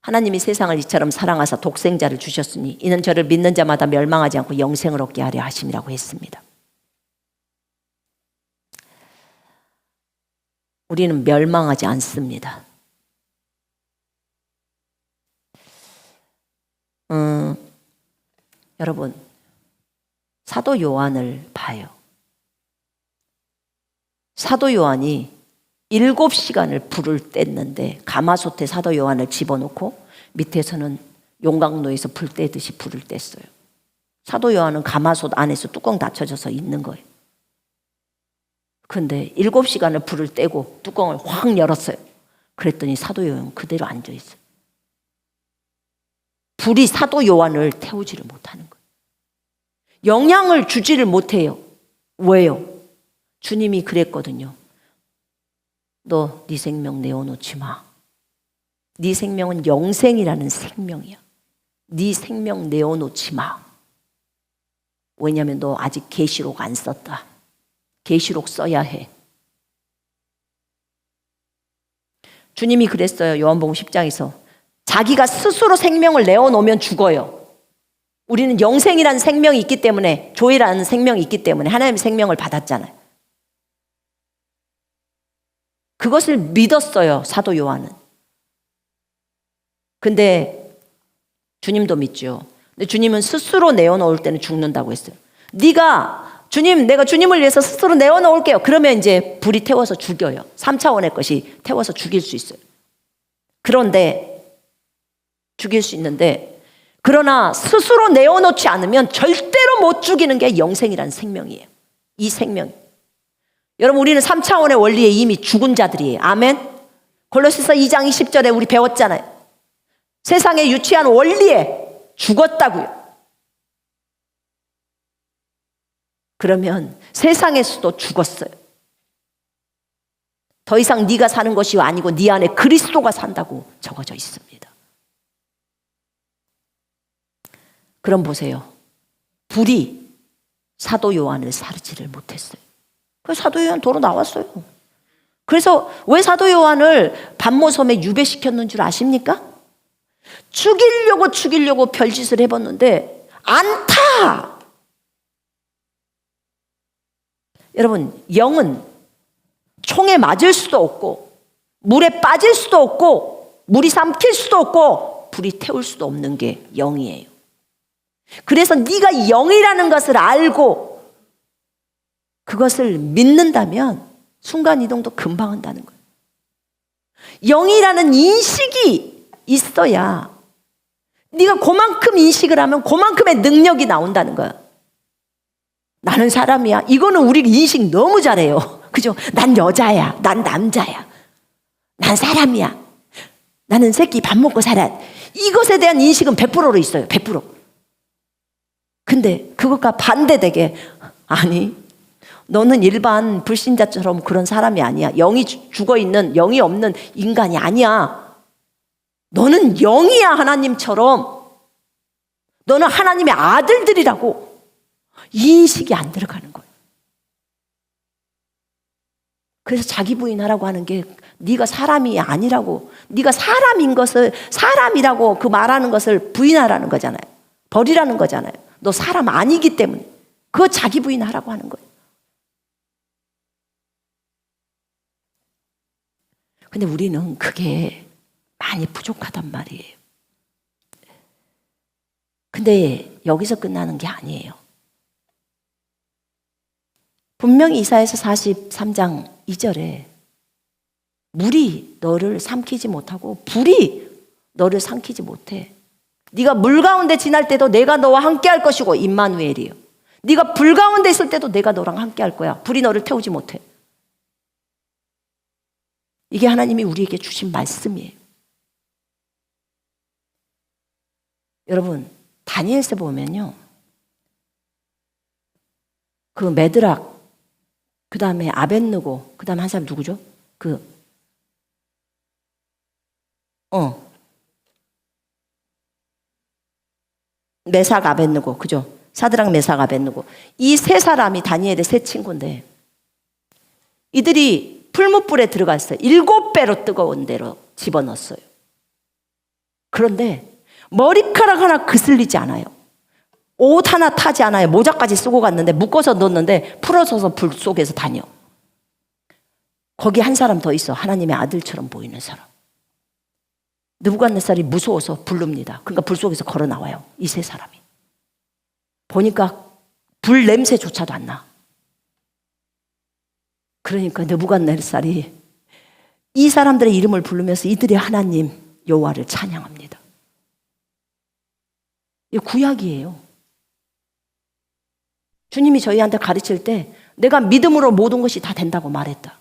하나님이 세상을 이처럼 사랑하사 독생자를 주셨으니 이는 저를 믿는 자마다 멸망하지 않고 영생을 얻게 하려 하심이라고 했습니다. 우리는 멸망하지 않습니다. 여러분, 사도 요한을 봐요. 사도 요한이 7시간을 불을 뗐는데 가마솥에 사도 요한을 집어넣고 밑에서는 용광로에서 불 떼듯이 불을 뗐어요. 사도 요한은 가마솥 안에서 뚜껑 닫혀져서 있는 거예요. 그런데 7시간을 불을 떼고 뚜껑을 확 열었어요. 그랬더니 사도 요한은 그대로 앉아있어요. 불이 사도 요한을 태우지를 못하는 거예요. 영향을 주지를 못해요. 왜요? 주님이 그랬거든요. 너 네 생명 내어놓지 마. 네 생명은 영생이라는 생명이야. 네 생명 내어놓지 마. 왜냐하면 너 아직 계시록 안 썼다. 계시록 써야 해. 주님이 그랬어요. 요한복음 10장에서 자기가 스스로 생명을 내어놓으면 죽어요. 우리는 영생이라는 생명이 있기 때문에, 조이라는 생명이 있기 때문에 하나님의 생명을 받았잖아요. 그것을 믿었어요, 사도 요한은. 근데 주님도 믿죠. 근데 주님은 스스로 내어놓을 때는 죽는다고 했어요. 내가 주님을 위해서 스스로 내어놓을게요. 그러면 이제 불이 태워서 죽여요. 3차원의 것이 태워서 죽일 수 있어요. 죽일 수 있는데, 그러나 스스로 내어놓지 않으면 절대로 못 죽이는 게 영생이라는 생명이에요. 이 생명. 여러분, 우리는 3차원의 원리에 이미 죽은 자들이에요. 아멘? 골로새서 2장 20절에 우리 배웠잖아요. 세상의 유치한 원리에 죽었다고요. 그러면 세상에서도 죽었어요. 더 이상 네가 사는 것이 아니고 네 안에 그리스도가 산다고 적어져 있습니다. 그럼 보세요. 불이 사도 요한을 사르지를 못했어요. 그래서 사도 요한 도로 나왔어요. 그래서 왜 사도 요한을 반모섬에 유배시켰는 줄 아십니까? 죽이려고 별짓을 해봤는데 안 타. 여러분, 영은 총에 맞을 수도 없고 물에 빠질 수도 없고 물이 삼킬 수도 없고 불이 태울 수도 없는 게 영이에요. 그래서 네가 영이라는 것을 알고 그것을 믿는다면 순간이동도 금방 한다는 거예요. 영이라는 인식이 있어야 네가 그만큼 인식을 하면 그만큼의 능력이 나온다는 거야. 나는 사람이야. 이거는 우리 인식 너무 잘해요. 그죠? 난 여자야. 난 남자야. 난 사람이야. 나는 새끼 밥 먹고 살아. 이것에 대한 인식은 100%로 있어요. 100%. 근데 그것과 반대되게 아니 너는 일반 불신자처럼 그런 사람이 아니야. 영이 죽어있는 영이 없는 인간이 아니야. 너는 영이야. 하나님처럼. 너는 하나님의 아들들이라고. 이 인식이 안 들어가는 거예요. 그래서 자기 부인하라고 하는 게 네가 사람이 아니라고, 네가 사람인 것을 사람이라고 그 말하는 것을 부인하라는 거잖아요. 버리라는 거잖아요. 너 사람 아니기 때문에 그거 자기 부인하라고 하는 거예요. 근데 우리는 그게 많이 부족하단 말이에요. 근데 여기서 끝나는 게 아니에요. 분명히 이사야서 43장 2절에 물이 너를 삼키지 못하고 불이 너를 삼키지 못해. 네가 물 가운데 지날 때도 내가 너와 함께 할 것이고 임마누엘이요. 네가 불 가운데 있을 때도 내가 너랑 함께 할 거야. 불이 너를 태우지 못해. 이게 하나님이 우리에게 주신 말씀이에요. 여러분, 다니엘서 보면요. 그 메드락, 그 다음에 아벳느고, 그 다음에 한 사람 누구죠? 메삭 아벳느고, 그죠? 사드락 메삭 아벳느고. 이 세 사람이 다니엘의 세 친구인데 이들이 풀무불에 들어갔어요. 7배로 뜨거운 데로 집어넣었어요. 그런데 머리카락 하나 그슬리지 않아요. 옷 하나 타지 않아요. 모자까지 쓰고 갔는데 묶어서 넣었는데 풀어져서 불 속에서 다녀. 거기 한 사람 더 있어. 하나님의 아들처럼 보이는 사람. 느부갓네살이 무서워서 부릅니다. 그러니까 불 속에서 걸어 나와요. 이 세 사람이. 보니까 불 냄새조차도 안 나. 그러니까 느부갓네살이 이 사람들의 이름을 부르면서 이들이 하나님 여호와를 찬양합니다. 이 구약이에요. 주님이 저희한테 가르칠 때 내가 믿음으로 모든 것이 다 된다고 말했다.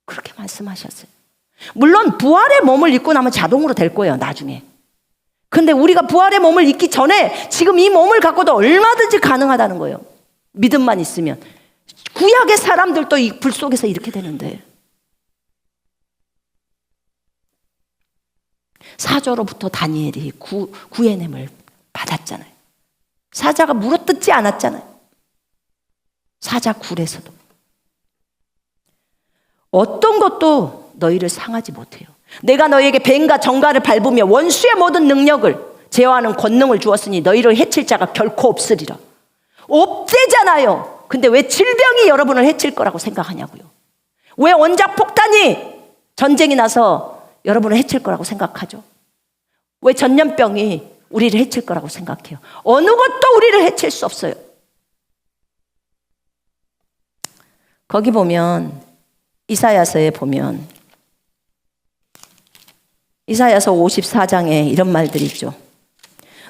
그렇게 말씀하셨어요. 물론 부활의 몸을 입고 나면 자동으로 될 거예요. 나중에. 근데 우리가 부활의 몸을 입기 전에 지금 이 몸을 갖고도 얼마든지 가능하다는 거예요. 믿음만 있으면. 구약의 사람들도 이 불 속에서 이렇게 되는데. 사조로부터 다니엘이 구해냄을 받았잖아요. 사자가 물어뜯지 않았잖아요. 사자 굴에서도. 어떤 것도 너희를 상하지 못해요. 내가 너희에게 뱀과 정갈을 밟으며 원수의 모든 능력을 제어하는 권능을 주었으니 너희를 해칠 자가 결코 없으리라. 없대잖아요. 근데 왜 질병이 여러분을 해칠 거라고 생각하냐고요. 왜 원자 폭탄이 전쟁이 나서 여러분을 해칠 거라고 생각하죠. 왜 전염병이 우리를 해칠 거라고 생각해요. 어느 것도 우리를 해칠 수 없어요. 거기 보면 이사야서에 보면 이사야서 54장에 이런 말들이 있죠.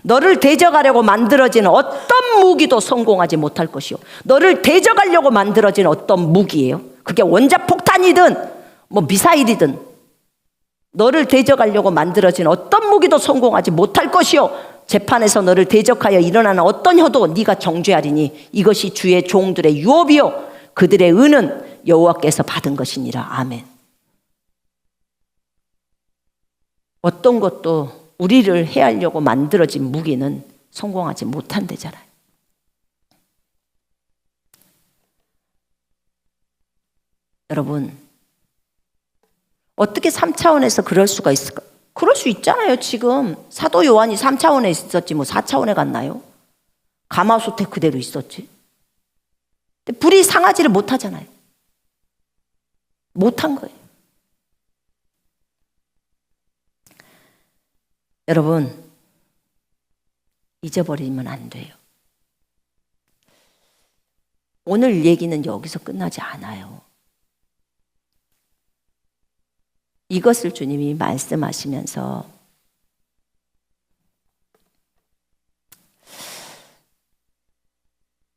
너를 대적하려고 만들어진 어떤 무기도 성공하지 못할 것이요. 너를 대적하려고 만들어진 어떤 무기예요. 그게 원자폭탄이든 뭐 미사일이든 너를 대적하려고 만들어진 어떤 무기도 성공하지 못할 것이요 재판에서 너를 대적하여 일어나는 어떤 혀도 네가 정죄하리니 이것이 주의 종들의 유업이요 그들의 은은 여호와께서 받은 것이니라. 아멘. 어떤 것도 우리를 해하려고 만들어진 무기는 성공하지 못한대잖아요. 여러분, 어떻게 3차원에서 그럴 수가 있을까? 그럴 수 있잖아요. 지금 사도 요한이 3차원에 있었지 뭐 4차원에 갔나요? 가마솥에 그대로 있었지. 근데 불이 상하지를 못하잖아요. 못한 거예요. 여러분, 잊어버리면 안 돼요. 오늘 얘기는 여기서 끝나지 않아요. 이것을 주님이 말씀하시면서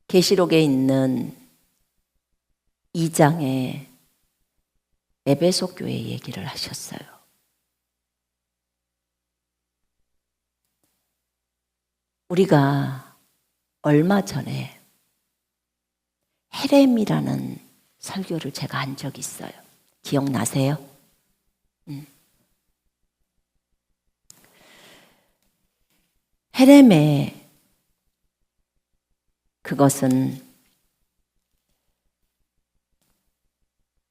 계시록에 있는 2장에 에베소 교회 얘기를 하셨어요. 우리가 얼마 전에 헤렘이라는 설교를 제가 한 적이 있어요. 기억나세요? 헤렘의 그것은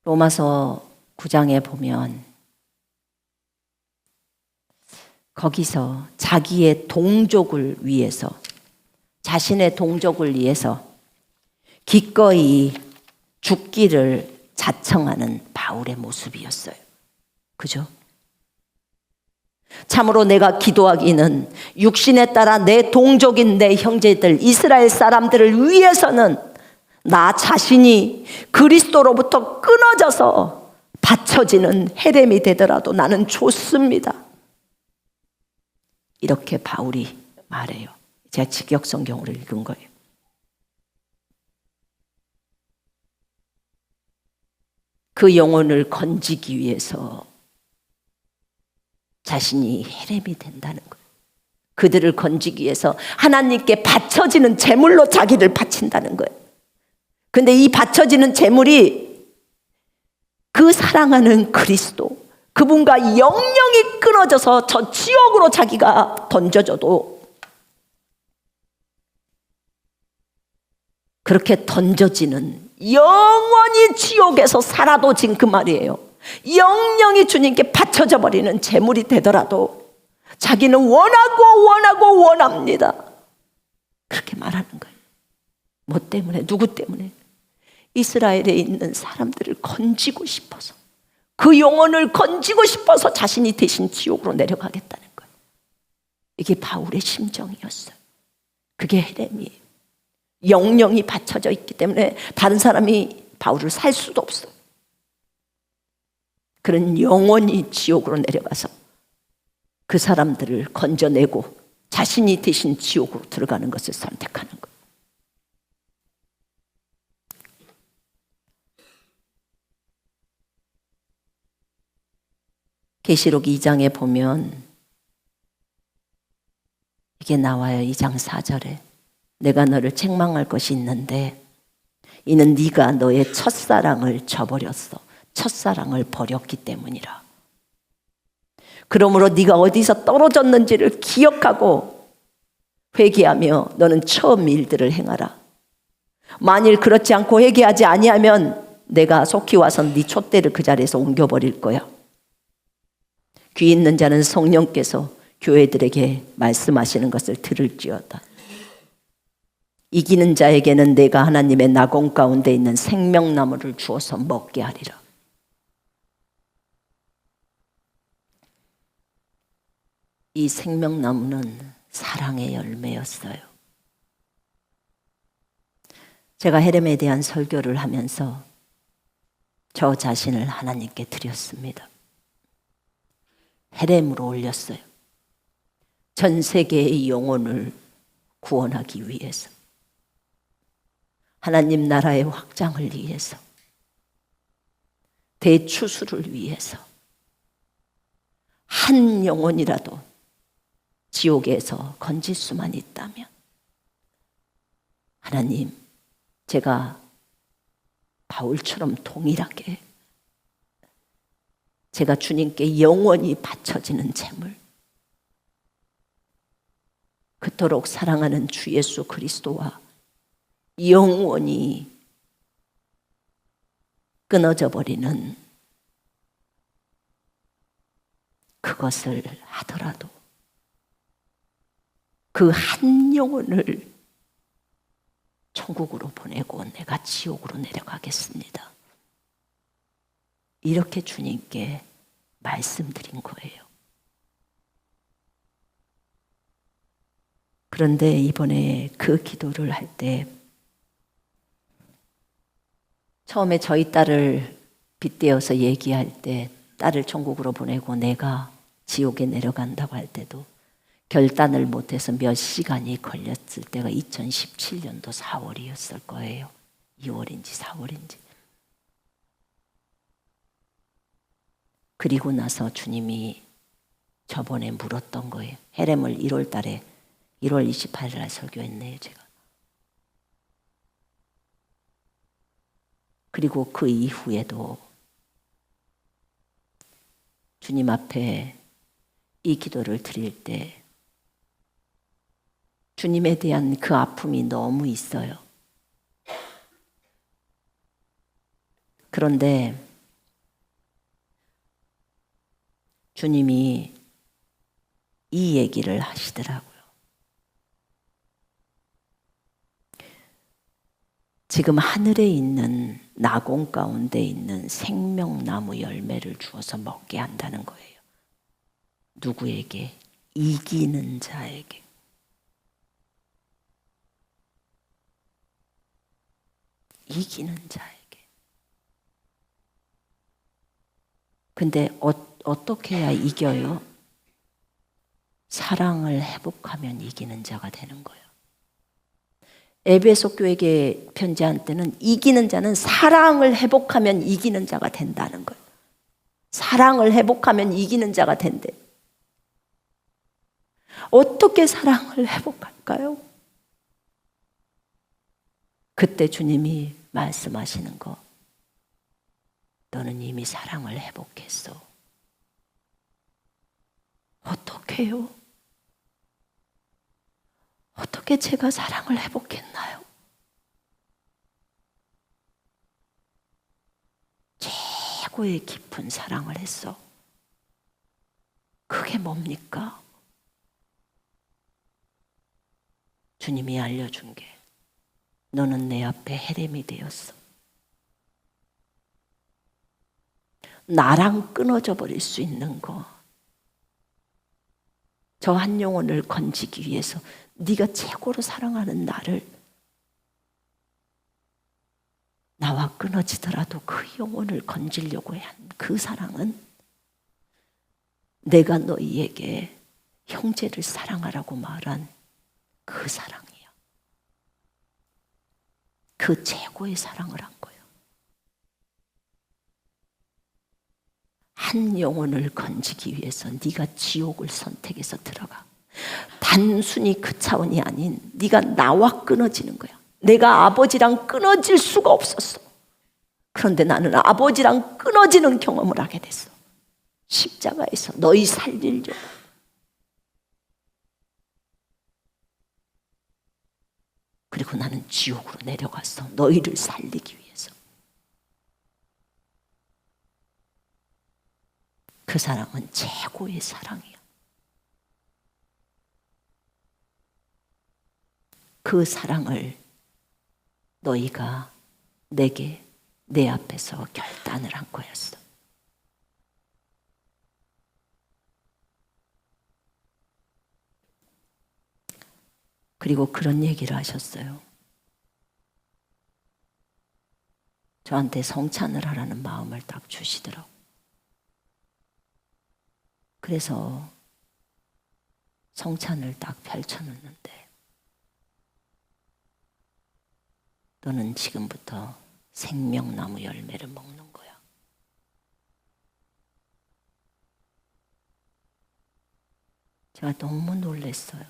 로마서 9장에 보면 거기서 자기의 동족을 위해서 자신의 동족을 위해서 기꺼이 죽기를 자청하는 바울의 모습이었어요. 그죠? 참으로 내가 기도하기는 육신에 따라 내 동족인 내 형제들 이스라엘 사람들을 위해서는 나 자신이 그리스도로부터 끊어져서 받쳐지는 헤렘이 되더라도 나는 좋습니다. 이렇게 바울이 말해요. 제가 직역성경으로 읽은 거예요. 그 영혼을 건지기 위해서 자신이 헤렘이 된다는 거예요. 그들을 건지기 위해서 하나님께 바쳐지는 제물로 자기를 바친다는 거예요. 근데 이 바쳐지는 제물이 그 사랑하는 그리스도, 그분과 영영이 끊어져서 저 지옥으로 자기가 던져져도 그렇게 던져지는 영원히 지옥에서 살아도 지금 그 말이에요. 영영이 주님께 바쳐져 버리는 제물이 되더라도 자기는 원합니다. 그렇게 말하는 거예요. 뭐 때문에? 누구 때문에? 이스라엘에 있는 사람들을 건지고 싶어서, 그 영혼을 건지고 싶어서 자신이 대신 지옥으로 내려가겠다는 거예요. 이게 바울의 심정이었어요. 그게 헤렘이에요. 영영이 받쳐져 있기 때문에 다른 사람이 바울을 살 수도 없어요. 그런 영원히 지옥으로 내려가서 그 사람들을 건져내고 자신이 대신 지옥으로 들어가는 것을 선택하는 거예요. 계시록 2장에 보면 이게 나와요. 2장 4절에 내가 너를 책망할 것이 있는데 이는 네가 너의 첫사랑을 저버렸어. 첫사랑을 버렸기 때문이라. 그러므로 네가 어디서 떨어졌는지를 기억하고 회개하며 너는 처음 일들을 행하라. 만일 그렇지 않고 회개하지 아니하면 내가 속히 와서 네 촛대를 그 자리에서 옮겨버릴 거야. 귀 있는 자는 성령께서 교회들에게 말씀하시는 것을 들을지어다. 이기는 자에게는 내가 하나님의 나공 가운데 있는 생명나무를 주어서 먹게 하리라. 이 생명나무는 사랑의 열매였어요. 제가 헤렘에 대한 설교를 하면서 저 자신을 하나님께 드렸습니다. 헤렘으로 올렸어요. 전 세계의 영혼을 구원하기 위해서, 하나님 나라의 확장을 위해서, 대추수를 위해서, 한 영혼이라도 지옥에서 건질 수만 있다면, 하나님, 제가 바울처럼 동일하게 제가 주님께 영원히 바쳐지는 제물, 그토록 사랑하는 주 예수 그리스도와 영원히 끊어져 버리는 그것을 하더라도 그 한 영혼을 천국으로 보내고 내가 지옥으로 내려가겠습니다. 이렇게 주님께 말씀드린 거예요. 그런데 이번에 그 기도를 할 때 처음에 저희 딸을 빗대어서 얘기할 때 딸을 천국으로 보내고 내가 지옥에 내려간다고 할 때도 결단을 못해서 몇 시간이 걸렸을 때가 2017년도 4월이었을 거예요. 2월인지 4월인지. 그리고 나서 주님이 저번에 물었던 거예요. 헤렘을 1월 달에 1월 28일 날 설교했네요, 제가. 그리고 그 이후에도 주님 앞에 이 기도를 드릴 때 주님에 대한 그 아픔이 너무 있어요. 그런데 주님이 이 얘기를 하시더라고요. 지금 하늘에 있는 나공 가운데 있는 생명나무 열매를 주어서 먹게 한다는 거예요. 누구에게? 이기는 자에게. 이기는 자에게. 근데 어떻게 해야 이겨요? 사랑을 회복하면 이기는 자가 되는 거예요. 에베소 교회에 편지한 때는 이기는 자는 사랑을 회복하면 이기는 자가 된다는 거예요. 사랑을 회복하면 이기는 자가 된대. 어떻게 사랑을 회복할까요? 그때 주님이 말씀하시는 거, 너는 이미 사랑을 회복했어. 어떻게 해요? 어떻게 제가 사랑을 회복했나요? 최고의 깊은 사랑을 했어. 그게 뭡니까? 주님이 알려준 게, 너는 내 앞에 헤렘이 되었어. 나랑 끊어져 버릴 수 있는 거, 저 한 영혼을 건지기 위해서 네가 최고로 사랑하는 나를, 나와 끊어지더라도 그 영혼을 건지려고 한 그 사랑은 내가 너희에게 형제를 사랑하라고 말한 그 사랑이야. 그 최고의 사랑을 한 거예요. 한 영혼을 건지기 위해서 네가 지옥을 선택해서 들어가. 단순히 그 차원이 아닌 네가 나와 끊어지는 거야. 내가 아버지랑 끊어질 수가 없었어. 그런데 나는 아버지랑 끊어지는 경험을 하게 됐어. 십자가에서 너희 살리려고. 그리고 나는 지옥으로 내려갔어. 너희를 살리기 위해서. 그 사랑은 최고의 사랑이야. 그 사랑을 너희가 내게 내 앞에서 결단을 한 거였어. 그리고 그런 얘기를 하셨어요. 저한테 성찬을 하라는 마음을 딱 주시더라고. 그래서 성찬을 딱 펼쳐놓는데, 너는 지금부터 생명나무 열매를 먹는 거야. 제가 너무 놀랐어요.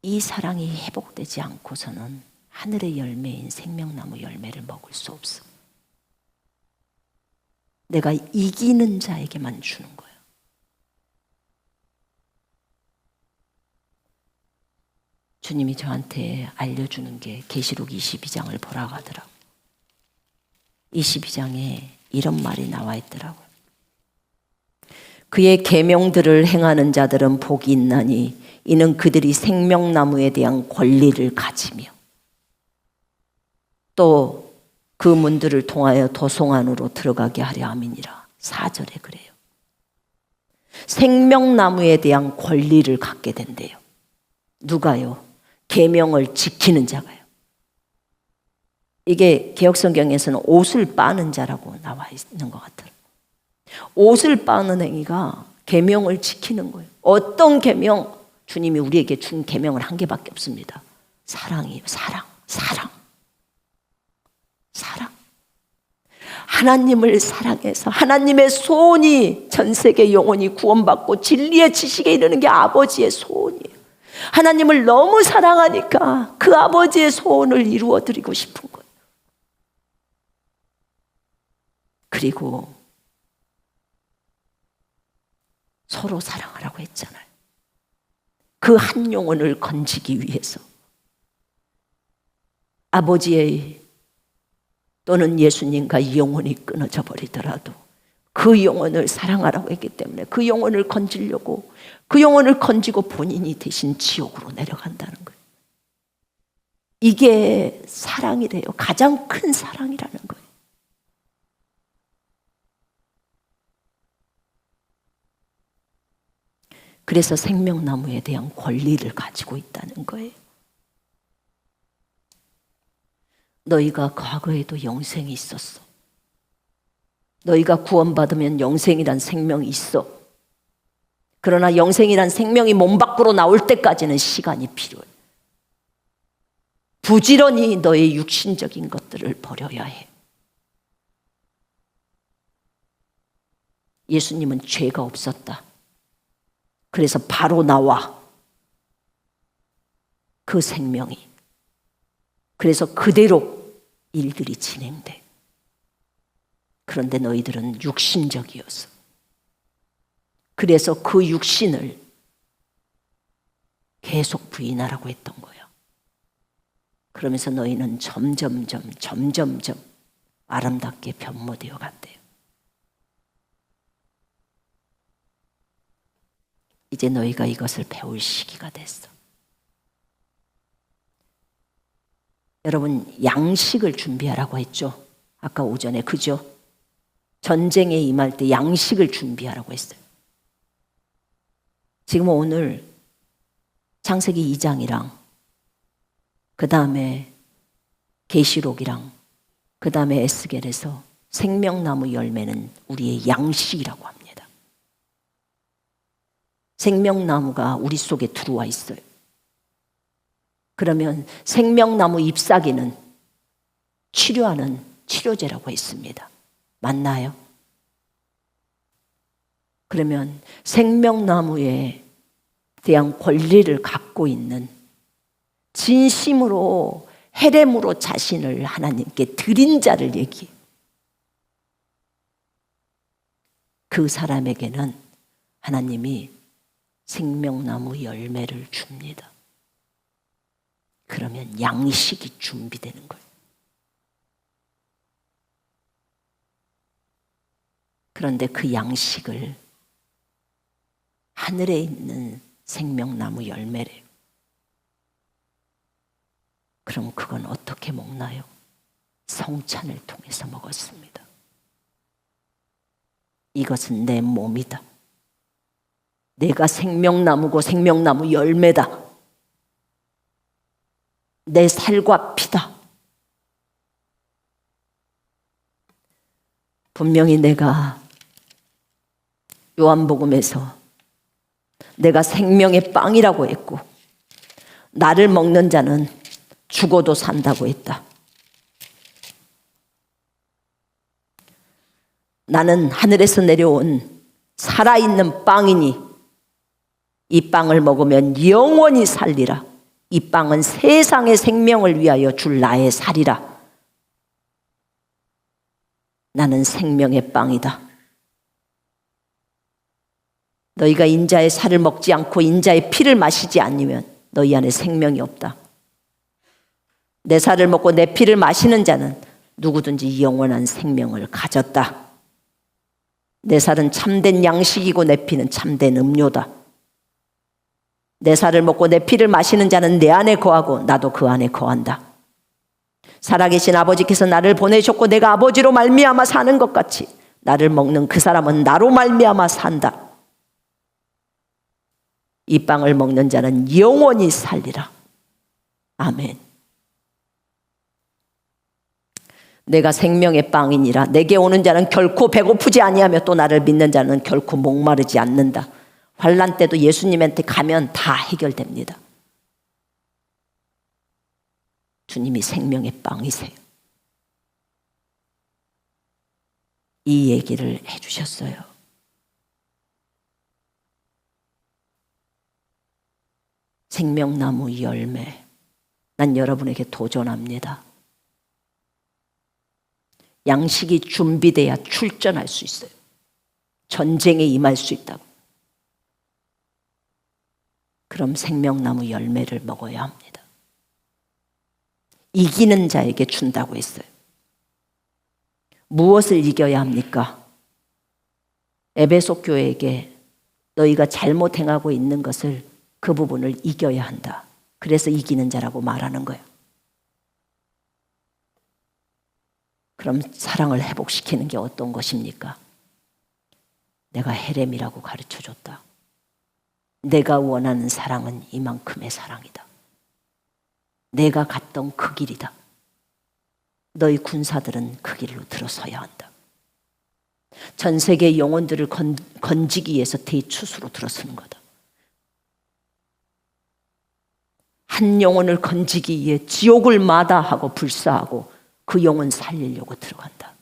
이 사랑이 회복되지 않고서는 하늘의 열매인 생명나무 열매를 먹을 수 없어. 내가 이기는 자에게만 주는 거예요. 주님이 저한테 알려주는 게 계시록 22장을 보라고 하더라고요. 22장에 이런 말이 나와 있더라고요. 그의 계명들을 행하는 자들은 복이 있나니 이는 그들이 생명나무에 대한 권리를 가지며 또 그 문들을 통하여 도성 안으로 들어가게 하려 함이니라. 4절에 그래요. 생명나무에 대한 권리를 갖게 된대요. 누가요? 계명을 지키는 자가요. 이게 개역성경에서는 옷을 빠는 자라고 나와 있는 것 같아요. 옷을 빠는 행위가 계명을 지키는 거예요. 어떤 계명? 주님이 우리에게 준 계명은 한 개밖에 없습니다. 사랑이에요. 사랑. 하나님을 사랑해서 하나님의 소원이 전 세계 영혼이 구원받고 진리의 지식에 이르는 게 아버지의 소원이에요. 하나님을 너무 사랑하니까 그 아버지의 소원을 이루어드리고 싶은 거예요. 그리고 서로 사랑하라고 했잖아요. 그 한 영혼을 건지기 위해서 아버지의 또는 예수님과 영혼이 끊어져 버리더라도 그 영혼을 사랑하라고 했기 때문에 그 영혼을 건지려고 그 영혼을 건지고 본인이 대신 지옥으로 내려간다는 거예요. 이게 사랑이래요. 가장 큰 사랑이라는 거예요. 그래서 생명나무에 대한 권리를 가지고 있다는 거예요. 너희가 과거에도 영생이 있었어. 너희가 구원받으면 영생이란 생명이 있어. 그러나 영생이란 생명이 몸 밖으로 나올 때까지는 시간이 필요해. 부지런히 너의 육신적인 것들을 버려야 해. 예수님은 죄가 없었다. 그래서 바로 나와. 그 생명이. 그래서 그대로 일들이 진행돼. 그런데 너희들은 육신적이어서. 그래서 그 육신을 계속 부인하라고 했던 거예요. 그러면서 너희는 점점점 아름답게 변모되어 갔대요. 이제 너희가 이것을 배울 시기가 됐어. 여러분, 양식을 준비하라고 했죠. 아까 오전에, 그죠? 전쟁에 임할 때 양식을 준비하라고 했어요. 지금 오늘 창세기 2장이랑 그 다음에 계시록이랑 그 다음에 에스겔에서 생명나무 열매는 우리의 양식이라고 합니다. 생명나무가 우리 속에 들어와 있어요. 그러면 생명나무 잎사귀는 치료하는 치료제라고 했습니다. 맞나요? 그러면 생명나무에 대한 권리를 갖고 있는 진심으로 헤렘으로 자신을 하나님께 드린 자를 얘기해요. 그 사람에게는 하나님이 생명나무 열매를 줍니다. 그러면 양식이 준비되는 거예요. 그런데 그 양식을 하늘에 있는 생명나무 열매래요. 그럼 그건 어떻게 먹나요? 성찬을 통해서 먹었습니다. 이것은 내 몸이다. 내가 생명나무고 생명나무 열매다. 내 살과 피다. 분명히 내가 요한복음에서 내가 생명의 빵이라고 했고 나를 먹는 자는 죽어도 산다고 했다. 나는 하늘에서 내려온 살아있는 빵이니 이 빵을 먹으면 영원히 살리라. 이 빵은 세상의 생명을 위하여 줄 나의 살이라. 나는 생명의 빵이다. 너희가 인자의 살을 먹지 않고 인자의 피를 마시지 않으면 너희 안에 생명이 없다. 내 살을 먹고 내 피를 마시는 자는 누구든지 영원한 생명을 가졌다. 내 살은 참된 양식이고 내 피는 참된 음료다. 내 살을 먹고 내 피를 마시는 자는 내 안에 거하고 나도 그 안에 거한다. 살아계신 아버지께서 나를 보내셨고 내가 아버지로 말미암아 사는 것 같이 나를 먹는 그 사람은 나로 말미암아 산다. 이 빵을 먹는 자는 영원히 살리라. 아멘. 내가 생명의 빵이니라. 내게 오는 자는 결코 배고프지 아니하며 또 나를 믿는 자는 결코 목마르지 않는다. 환난 때도 예수님한테 가면 다 해결됩니다. 주님이 생명의 빵이세요. 이 얘기를 해주셨어요. 생명나무 열매. 난 여러분에게 도전합니다. 양식이 준비돼야 출전할 수 있어요. 전쟁에 임할 수 있다고. 그럼 생명나무 열매를 먹어야 합니다. 이기는 자에게 준다고 했어요. 무엇을 이겨야 합니까? 에베소 교회에게 너희가 잘못 행하고 있는 것을 그 부분을 이겨야 한다. 그래서 이기는 자라고 말하는 거예요. 그럼 사랑을 회복시키는 게 어떤 것입니까? 내가 헤렘이라고 가르쳐줬다. 내가 원하는 사랑은 이만큼의 사랑이다. 내가 갔던 그 길이다. 너희 군사들은 그 길로 들어서야 한다. 전 세계의 영혼들을 건지기 위해서 대추수로 들어서는 거다. 한 영혼을 건지기 위해 지옥을 마다하고 불사하고 그 영혼 살리려고 들어간다.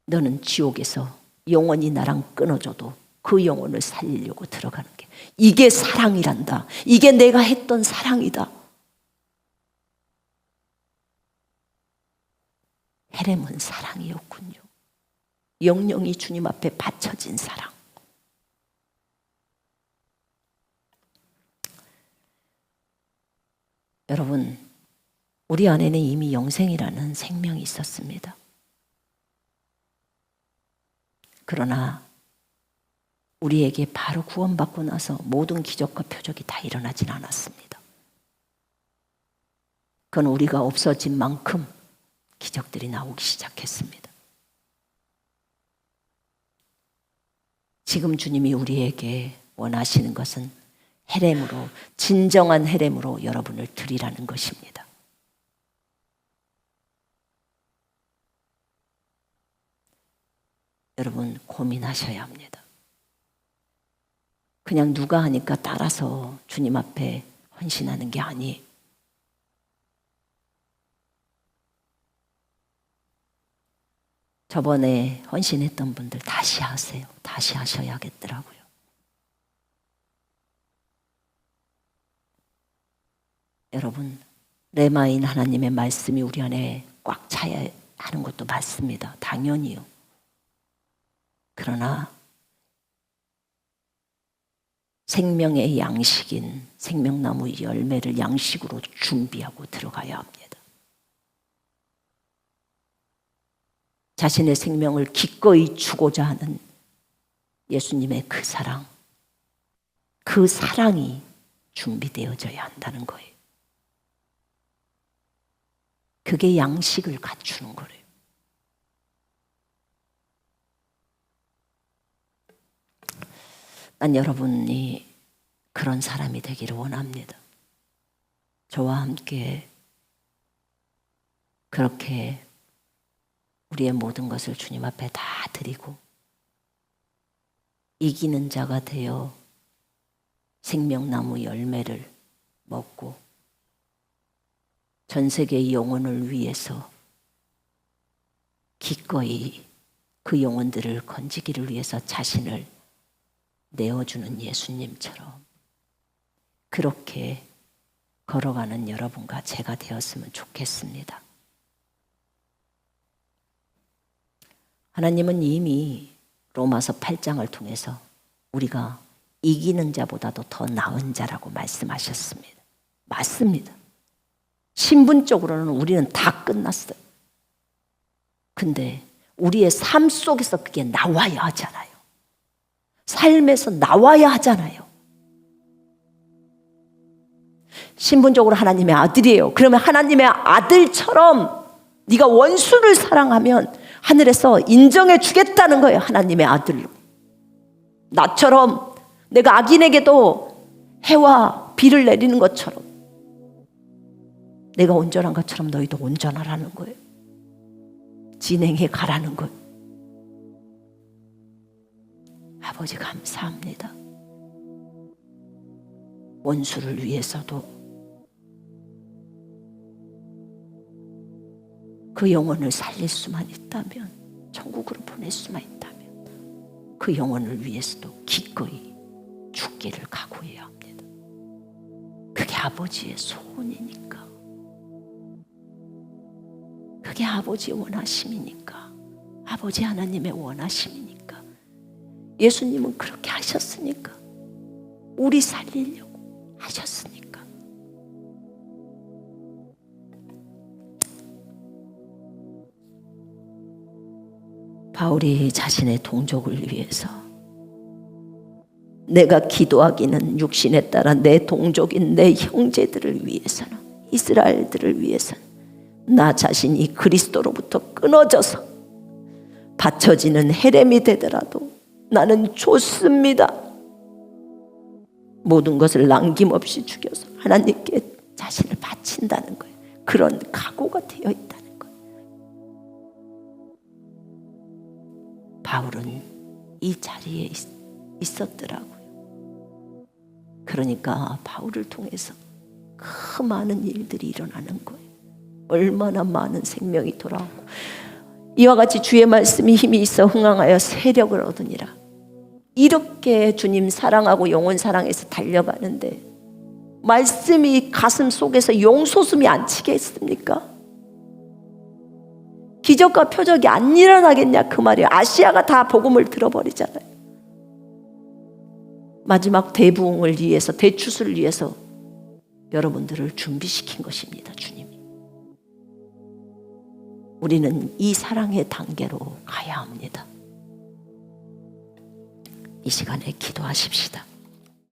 너는 지옥에서 영혼이 나랑 끊어져도 그 영혼을 살리려고 들어가는 게 이게 사랑이란다. 이게 내가 했던 사랑이다. 헤렘은 사랑이었군요. 영영이 주님 앞에 바쳐진 사랑. 여러분, 우리 안에는 이미 영생이라는 생명이 있었습니다. 그러나 우리에게 바로 구원받고 나서 모든 기적과 표적이 다 일어나진 않았습니다. 그건 우리가 없어진 만큼 기적들이 나오기 시작했습니다. 지금 주님이 우리에게 원하시는 것은 헤렘으로, 진정한 헤렘으로 여러분을 드리라는 것입니다. 여러분 고민하셔야 합니다. 그냥 누가 하니까 따라서 주님 앞에 헌신하는 게 아니에요. 저번에 헌신했던 분들 다시 하세요. 다시 하셔야겠더라고요. 여러분, 레마인 하나님의 말씀이 우리 안에 꽉 차야 하는 것도 맞습니다. 당연히요. 그러나 생명의 양식인 생명나무 열매를 양식으로 준비하고 들어가야 합니다. 자신의 생명을 기꺼이 주고자 하는 예수님의 그 사랑, 그 사랑이 준비되어져야 한다는 거예요. 그게 양식을 갖추는 거래요. 난 여러분이 그런 사람이 되기를 원합니다. 저와 함께 그렇게 우리의 모든 것을 주님 앞에 다 드리고 이기는 자가 되어 생명나무 열매를 먹고 전 세계의 영혼을 위해서 기꺼이 그 영혼들을 건지기를 위해서 자신을 내어주는 예수님처럼 그렇게 걸어가는 여러분과 제가 되었으면 좋겠습니다. 하나님은 이미 로마서 8장을 통해서 우리가 이기는 자보다도 더 나은 자라고 말씀하셨습니다. 맞습니다. 신분적으로는 우리는 다 끝났어요. 근데 우리의 삶 속에서 그게 나와야 하잖아요. 삶에서 나와야 하잖아요. 신분적으로 하나님의 아들이에요. 그러면 하나님의 아들처럼 네가 원수를 사랑하면 하늘에서 인정해 주겠다는 거예요. 하나님의 아들로. 나처럼 내가 악인에게도 해와 비를 내리는 것처럼 내가 온전한 것처럼 너희도 온전하라는 거예요. 진행해 가라는 거예요. 아버지 감사합니다. 원수를 위해서도 그 영혼을 살릴 수만 있다면, 천국으로 보낼 수만 있다면 그 영혼을 위해서도 기꺼이 죽기를 각오해야 합니다. 그게 아버지의 소원이니까, 그게 아버지의 원하심이니까, 아버지 하나님의 원하심이니까, 예수님은 그렇게 하셨으니까, 우리 살리려고 하셨으니까. 바울이 자신의 동족을 위해서, 내가 기도하기는 육신에 따라 내 동족인 내 형제들을 위해서는, 이스라엘들을 위해서는 나 자신이 그리스도로부터 끊어져서 바쳐지는 헤렘이 되더라도 나는 좋습니다. 모든 것을 남김없이 죽여서 하나님께 자신을 바친다는 거예요. 그런 각오가 되어 있다는 거예요. 바울은 이 자리에 있었더라고요. 그러니까 바울을 통해서 그 많은 일들이 일어나는 거예요. 얼마나 많은 생명이 돌아오고, 이와 같이 주의 말씀이 힘이 있어 흥황하여 세력을 얻으니라. 이렇게 주님 사랑하고 영혼 사랑해서 달려가는데 말씀이 가슴 속에서 용솟음이 안 치겠습니까? 기적과 표적이 안 일어나겠냐 그 말이에요. 아시아가 다 복음을 들어버리잖아요. 마지막 대부흥을 위해서, 대추수를 위해서 여러분들을 준비시킨 것입니다. 주님이. 우리는 이 사랑의 단계로 가야 합니다. 이 시간에 기도하십시다.